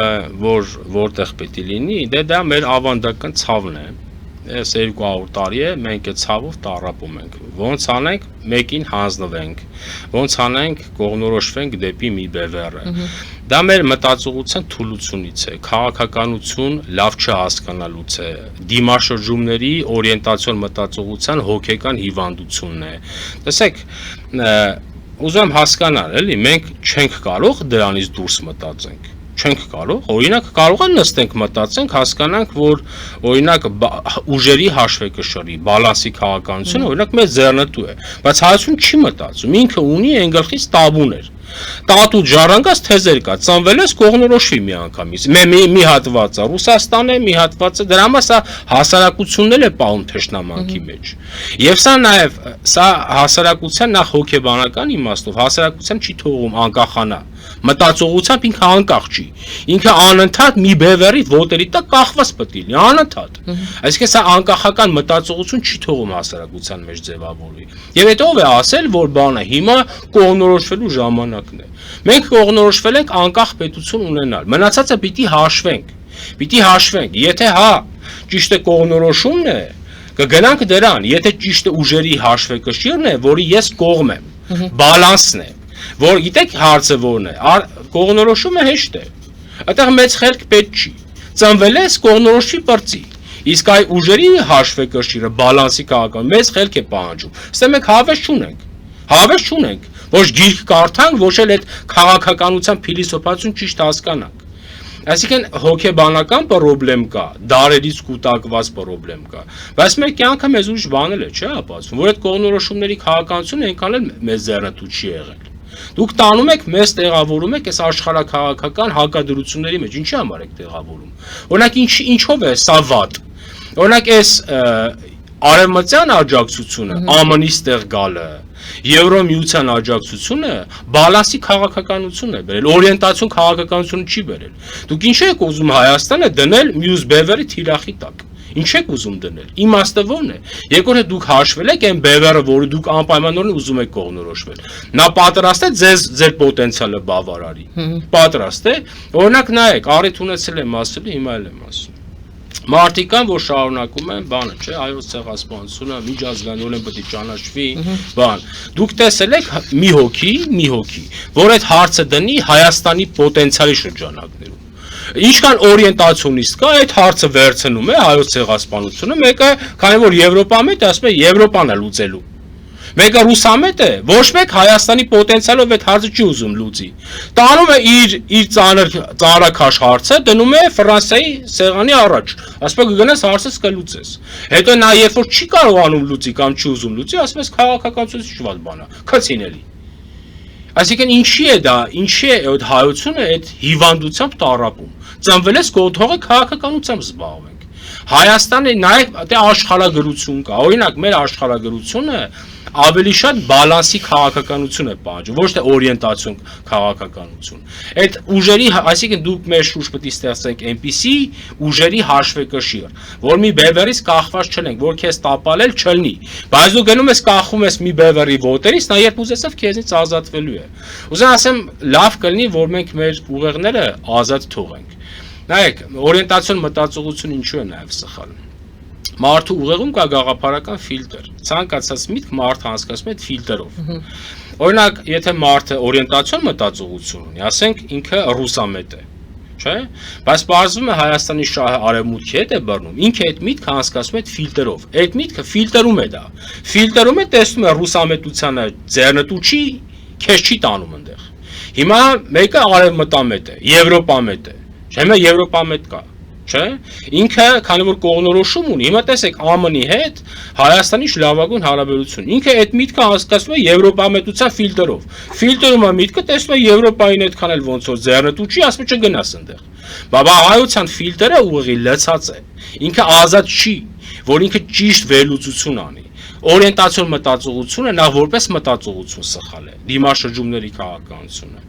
որտեղ պետք է լինի, դա մեր ավանդական ցավն է։ Այս 200 տարի է, մենք այդ ցավով տառապում ենք։ Ոնց անենք, մեկին հանձնվենք, ոնց անենք, կողնորոշվենք դեպի մի բևեռը։ Դա մեր մտածողության թուլությունից է, քաղաքականություն լավ չհասկանալուց է, դիմաշրջումների օրիենտացիոն մտածողության հոգեկան հիվանդությունն է։ Տեսեք, ուզում եմ հասկանալ, էլի, մենք չենք կարող դրանից դուրս մտածենք։ Չենք կարող, օրինակ կարող են նստենք մտածենք, հասկանանք, որ օրինակ ուժերի հաշվեկշռի, բալանսի քաղաքականությունը օրինակ մեծ ձեռնտու է, բայց հայություն չի մտածում, ինքը ունի այն գլխից տաբուներ։ Տատու ժառանգած թեզեր կա, ծնվել ես կողնորոշվի մի անգամից։ Մի հատվածը Ռուսաստան է, մի հատվածը դրա համար սա հասարակությունն է պահում թշնամանքի մեջ։ Եվ սա նաև սա հասարակության նախ հոգեբանական իմաստով հասարակության չի թողում անկախանա։ Մտածողությամբ ինքը անկախ չի։ Ինքը անընդհատ մի բևեռի ոտերի տակ կախված պետք է լինի, անընդհատ։ Այսինքն սա անկախական մտածողություն չի թողում հասարակության մեջ ձևավորվի։ Եվ հետո ով է ասել, որ բանը հիմա կողնորոշվելու ժամանակն է։ Մենք կողնորոշվել ենք անկախ պետություն ունենալ։ Մնացածը պիտի հաշվենք։ Պիտի հաշվենք, եթե հա ճիշտ է կողնորոշումն է, կգնանք դրան, եթե ճիշտ է ուժերի հաշվեկշիռն է, որի ես կողմ եմ, բալանսն է, որ գիտեք հարցը որն է, կողնորոշումը հեշտ է, այդտեղ մեծ խելք պետք չի, ծնվել ես կողնորոշի պրծի, իսկ այ ուժերի հաշվեկշիռը, բալանսի քաղաքական մեծ խելք է պահանջում, ստե մենք հավես չունենք, ոչ գիրք կարդանք, ոչ էլ այդ քաղաքականության փիլիսոփայություն ճիշտ հասկանանք։ Այսինքն հոգեբանական պրոբլեմ կա, դարերից կուտակված պրոբլեմ կա, բայց մեր կյանքը մեզ ուրիշ բանել է, չէ՞ ապացուցում, որ այդ կողնորոշումների քաղաքականությունը այնքան էլ մեծ ձեռնտու չի եղել։ Դուք տանում եք, մեզ տեղավորում եք այս աշխարհաքաղաքական հակադրությունների մեջ, ինչի համար եք տեղավորում։ Օրինակ ինչով է սա վատ։ Օրինակ այս արևմտյան աջակցությունը, ԱՄՆ-ից տեղ գալը, Եվրոմիության աջակցությունը բալանսի քաղաքականություն է բերել, օրիենտացիոն քաղաքականություն չի բերել։ Դուք ինչ եք ուզում Հայաստանը դնել մյուս բևեռի թիրախի տակ։ Ինչ եք ուզում դնել։ Իմաստը ո՞րն է։ Երկրորդ դուք հաշվել եք այն բևեռը, որը դուք անպայմանորեն ուզում եք կողնորոշվել։ Նա պատրաստ է ձեր պոտենցիալը բավարարի։ Պատրաստ է։ Օրինակ նայեք, առիթ ունեցել եմ ասելու, հիմա էլ եմ ասում։ Մարդիկ կան, որ շարունակում են բանը, չէ, հայոց ցեղասպանությունը միջազգայինորեն պետք է ճանաչվի, բան։ Դուք տեսել եք մի հոգի, որ այդ հարցը դնի Հայաստանի պոտենցիալի շրջանակներում։ Ինչքան օրիենտացիոնիստ կա, այդ հարցը վերցնում է հայոց ցեղասպանությունը, մեկը, քանի որ Եվրոպայում է, ասում է Եվրոպան է լուծելու։ Մեկը ռուսամետ է, ոչ մեկ Հայաստանի պոտենցիալով այդ հարցը չի ուզում լուծի։ Տանում է իր ծանրաքաշ հարցը, դնում է Ֆրանսիայի սեղանի առաջ, ասում է գնաս հարցս կլուծես։ Հետո նա երբ որ չի կարողանում լուծի կամ չի ուզում լուծի, ասում է քաղաքականությունից շված բան է, քցինելի։ Այսինքն ինչի է դա, ինչի է այդ հայությունը այդ հիվանդությամբ տառապում։ Ծնվել ես կոթողը քաղաքականությամբ զբաղվենք։ Հայաստանը նաև աշխարհագրություն կա, օրինակ մեր աշխարհագրությունը ավելի շատ բալանսի քաղաքականություն է պահանջում, ոչ թե օրիենտացիոն քաղաքականություն։ Այդ ուժերի, այսինքն դուք մեր շուրջ պետք է ստեղծենք այնպիսի ուժերի հաշվեկշիռ, որ մի բևեռից կախված չլենք, որ քեզ տապալել չլինի, բայց դու գնում ես կախում ես մի բևեռի ոտերից, նա երբ ուզեցավ քեզնից ազատվելու է։ Ուզում ասեմ, լավ կլինի, որ մենք մեր ուղեղները ազատ թողենք։ Նայեք, օրիենտացիոն մտածողություն ինչու է նաև սխալ։ Մարդու ուղեղում կա գաղափարական ֆիլտր։ Ցանկացած միտք մարդը հասկացում է այդ ֆիլտրով։ Օրինակ, եթե մարդը օրիենտացիոն մտածողություն ունի, ասենք ինքը ռուսամետ է, չէ՞, բայց բարձվում է Հայաստանի շահը արևմուտքի հետ է բռնում, ինքը այդ միտքը անցկացնում է ֆիլտրով, այդ միտքը ֆիլտրում է դա, ֆիլտրում է, տեսնում է ռուսամետությանը ձեռնտու չի, քեզ չի տանում այնտեղ։ Հիմա մեկը արևմտամետ է, եվրոպամետ է, հիմա եվրոպամետ կա, չէ՞, ինքը քանի որ կողմնորոշում ունի, հիմա տեսեք ԱՄՆ-ի հետ Հայաստանի լավագույն հարաբերություն, ինքը այդ միտքը անցկացնում է եվրոպամետության ֆիլտրով, ֆիլտրում է միտքը, տեսնում է Եվրոպային այդքան էլ ոնց որ ձեռնտու չի, ասում է չգնաս այնտեղ։ Բաբա հայության ֆիլտրը ուղղի լցած է, ինքը ազատ չի, որ ինքը ճիշտ վերլուծություն անի։ Օրիենտացիոն մտածողությունը նա որպես մտածողություն սխալ է, դիմաշրջումների քաղաքականությունը։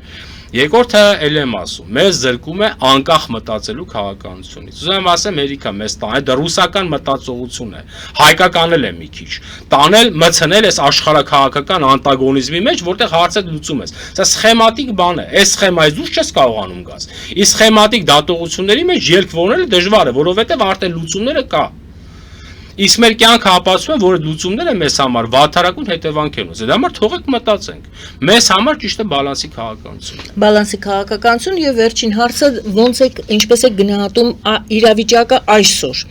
Երկրորդը էլ եմ ասում, մեզ զրկում է անկախ մտածելու քաղաքականությունից։ Ուզում եմ ասեմ, հերիքա մեզ տանել, դա ռուսական մտածողություն է, հայկականել է մի քիչ, տանել, մցնել ես աշխարհաքաղաքական անտագոնիզմի մեջ, որտեղ հարցը լուծում ես։ Սա սխեմատիկ բան է, այս սխեմայից դուրս չես կարողանում գաս։ Իսկ սխեմատիկ դատողությունների մեջ ելք որոնելը դժվար է, որովհետև արդեն լուծումները կա։ Իսկ մեր կյանքը ապացուցում է, որ լուծումները մեզ համար վատթարակուն հետևանք են ուզել։ Դա համար թողեք մտածենք։ Մեզ համար ճիշտ է բալանսի քաղաքականությունն է։ Բալանսի քաղաքականություն եւ վերջին հարցը ոնց է ինչպես է գնահատում իրավիճակը այսօր։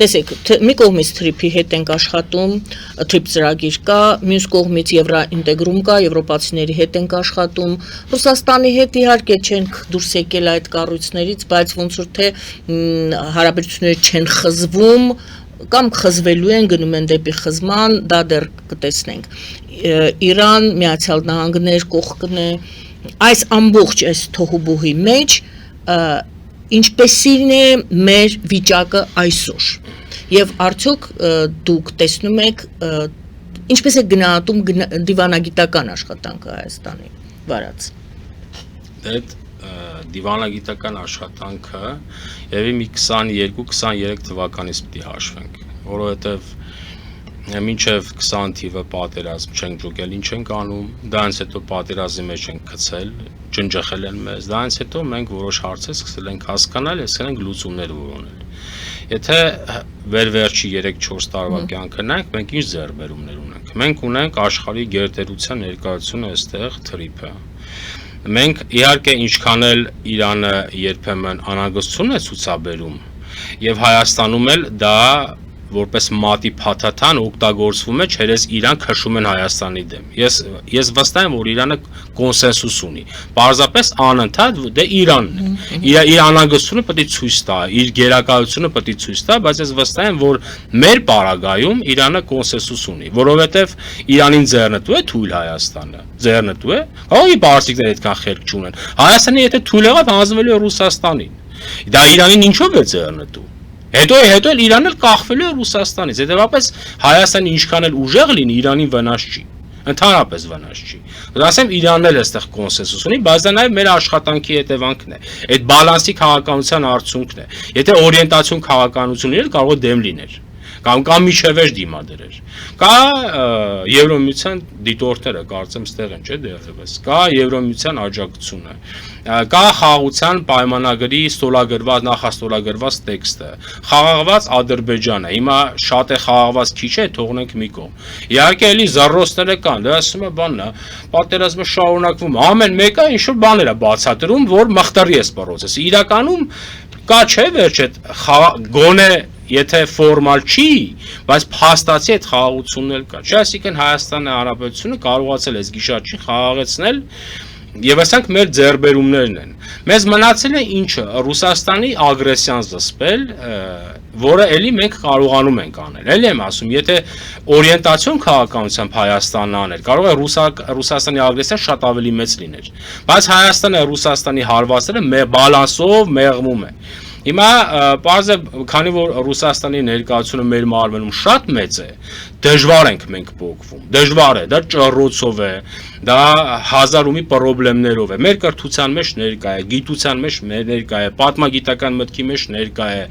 Տեսեք, մի կողմից թրիփի հետ ենք աշխատում, թրիփ ծրագիր կա, մյուս կողմից եվրոինտեգրում կա, եվրոպացիների հետ ենք աշխատում։ Ռուսաստանի հետ իհարկե չենք դուրս եկել այդ կառույցներից, բայց ոնց որ թե հարաբերությունները չեն խզվում կամ խզվելու են, գնում են դեպի խզման, դա դեռ կտեսնենք։ Իրան, Միացյալ Նահանգներ, կողքն է, այս ամբողջ այս թոհուբոհի մեջ ինչպեսին է մեր վիճակը այսօր։ Եվ արդյոք դուք տեսնում եք ինչպես է գնահատում դիվանագիտական աշխատանքը Հայաստանի վարած։ Այդ դիվանագիտական աշխատանքը եւի մի 22-23 թվականից պիտի հաշվենք, որովհետեւ մինչև 20 թիվը պատերազմ չենք ջոկել, ինչ ենք անում, դրանից հետո պատերազմի մեջ ենք գցել, ջնջխել են մեզ, դրանից հետո մենք որոշ հարցեր սկսել ենք հասկանալ, սկսել ենք լուծումներ որոնել։ Եթե վերջի 3-4 տարվա կյանքը նայենք, մենք ինչ ձեռքբերումներ ունենք։ Մենք ունենք աշխարհի գերտերության ներկայությունը այստեղ թրիփը։ Մենք իհարկե ինչքան էլ Իրանը երբեմն անհանգստություն է ցուցաբերում եւ Հայաստանում էլ դա որպես մատի փաթաթան օգտագործվում է, չերես Իրան քշում են Հայաստանի դեմ։ Ես վստահ եմ, որ Իրանը կոնսենսուս ունի։ Պարզապես անընդհատ դե Իրանն է։ Իր անհանգստությունը պետք է ցույց տա, իր գերակայությունը պետք է ցույց տա, բայց ես վստահ եմ, որ մեր պարագայում Իրանը կոնսենսուս ունի, որովհետև Իրանին ձեռնտու է թույլ Հայաստանը։ Ձեռնտու է։ Հողի բարձիկները այդքան խելք չունեն։ Հայաստանը եթե թույլ եղավ, հանձնվելու է Ռուսաստանին։ Դա Իրանին ինչով է ձեռնտու։ Հետո էլ Իրանն էլ կախվելու է Ռուսաստանից, հետևաբար Հայաստանը ինչքան էլ ուժեղ լինի, Իրանին վնաս չի, ընդհանրապես վնաս չի։ Ասեմ Իրանն էլ այստեղ կոնսենսուս ունի, բայց դա նաև մեր աշխատանքի հետևանքն է, այդ բալանսի քաղաքականության արդյունքն է։ Եթե օրիենտացիոն քաղաքականություն լիներ, կարող է դեմ լիներ, կամ միջևեր դիմադրեր։ Կա Եվրոմիության դիտորդները, կարծեմ ստեղ են, չէ՞ դեռևս։ Կա Եվրոմիության աջակցությունը։ Կա խաղաղության պայմանագրի ստորագրված, նախաստորագրված տեքստը։ Խաղաղված Ադրբեջանը։ Հիմա շատ է խաղաղված, քիչ է, թողնենք մի կողմ։ Իհարկե էլի զառոստները կան, դա ասում է բանն է, պատերազմը շարունակվում։ Ամեն մեկը ինչ որ բաներ է բացատրում, որ մխտարի է սպառոցը։ Իրականում կա չէ վերջ այդ գոնե եթե ֆորմալ չի, բայց փաստացի այդ խաղաղությունն էլ կա։ Չէ, այսինքն Հայաստանի Հանրապետությունը կարողացել է զգիշաճին խաղաղեցնել եւ ասենք մեր ձեռբերումներն են։ Մեզ մնացել է ինչը Ռուսաստանի ագրեսիան զսպել, որը էլի մենք կարողանում ենք անել։ Էլի եմ ասում, եթե օրիենտացիոն քաղաքականությամբ Հայաստանն աներ, կարող է Ռուսաստանի ագրեսիան շատ ավելի մեծ լիներ։ Բայց Հայաստանը Ռուսաստանի հարվածները բալանսով մեղմում է։ Հիմա պարզ է, քանի որ Ռուսաստանի ներկայությունը մեր մարմնում շատ մեծ է, դժվար ենք մենք փոխվում։ Դժվար է, դա ճռռոցով է, դա հազար ու մի խնդիրներով է։ Մեր կրթության մեջ ներկա է, գիտության մեջ ներկա է, պատմագիտական մտքի մեջ ներկա է։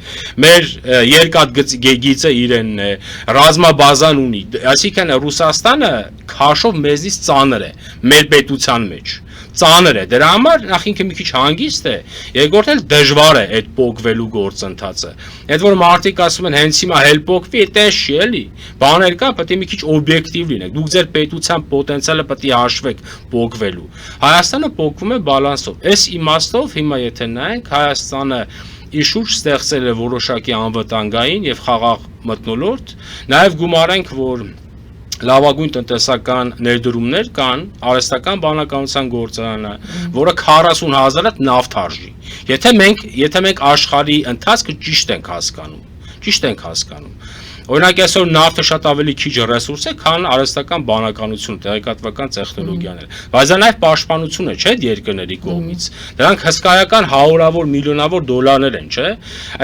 Մեր երկաթգիծը իրենն է, ռազմաբազան ունի։ Այսինքն Ռուսաստանը քաշով մեզից ծանր է մեր պետության մեջ։ ծանր է։ Դրա համար նախ ինքը մի քիչ հանգիստ է, երկրորդ էլ դժվար է այդ փոկվելու գործընթացը։ Այդ որ մարդիկ ասում են հենց հիմա հել փոկվի, այդպես չի էլի։ Բաներ կա, պետք է մի քիչ օբյեկտիվ լինեք։ Դուք ձեր պետության պոտենցիալը պետք է հաշվեք փոկվելու։ Հայաստանը փոկվում է բալանսով։ Այս իմաստով հիմա եթե նայենք, Հայաստանը Իշուր ստեղծել է որոշակի անվտանգային եւ խաղաղ մթնոլորտ, նաեւ գումարենք, որ լավագույն տնտեսական ներդրումներ կան, արհեստական բանականության գործարանը, որը 40,000 նավթ արժի։ Եթե մենք աշխարհի ընթացքը ճիշտ ենք հասկանում։ Օրինակ այսօր նավթը շատ ավելի քիչ ռեսուրս է, քան արհեստական բանականությունը, տեղեկատվական տեխնոլոգիաները։ Բայց դա նաև պաշտպանություն է, չէ՞, երկրների կողմից։ Դրանք հսկայական հարյուրավոր միլիոնավոր դոլարներ են, չէ՞։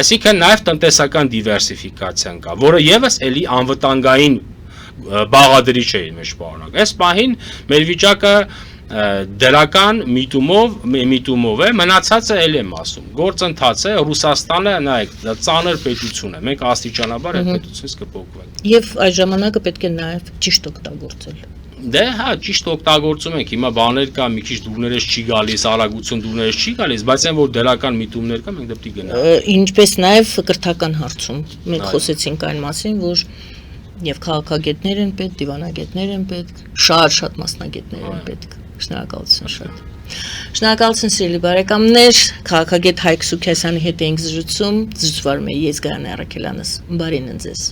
Այսինքն նաև տնտեսական դիվերսիֆիկացիան կա, որը եւս էլի անվտանգային բաղադրիչ է իր մեջ պարունակում։ Այս պահին մեր վիճակը դրական միտումով է, մնացածը էլ եմ ասում, գործընթաց է, Ռուսաստանը նայեք, դա ծանր պետություն է, մենք աստիճանաբար այդ պետությունից կփոխվենք։ Եվ այդ ժամանակը պետք է նաև ճիշտ օգտագործել։ Դե հա, ճիշտ օգտագործում ենք, հիմա բաներ կա, մի քիչ դուրներես չի գալիս, արագություն դուրներես չի գալիս, բայց այն որ դրական միտումներ կա, մենք դեպի գնանք։ Ինչպես նաև կրթական հարցում, մենք խոսեցինք այն մասին, որ եւ քաղաքագետներ են պետք, դիվանագետներ են պետք, շատ մասնագետներ են պետք։ Շնորհակալություն շատ։ Շնորհակալություն սիրելի բարեկամներ, քաղաքագետ Հայկ Սուքիասյանի հետ էինք զրուցում, զրուցվարում էի ես Գայանե Առաքելյանս։ Բարին ձեզ։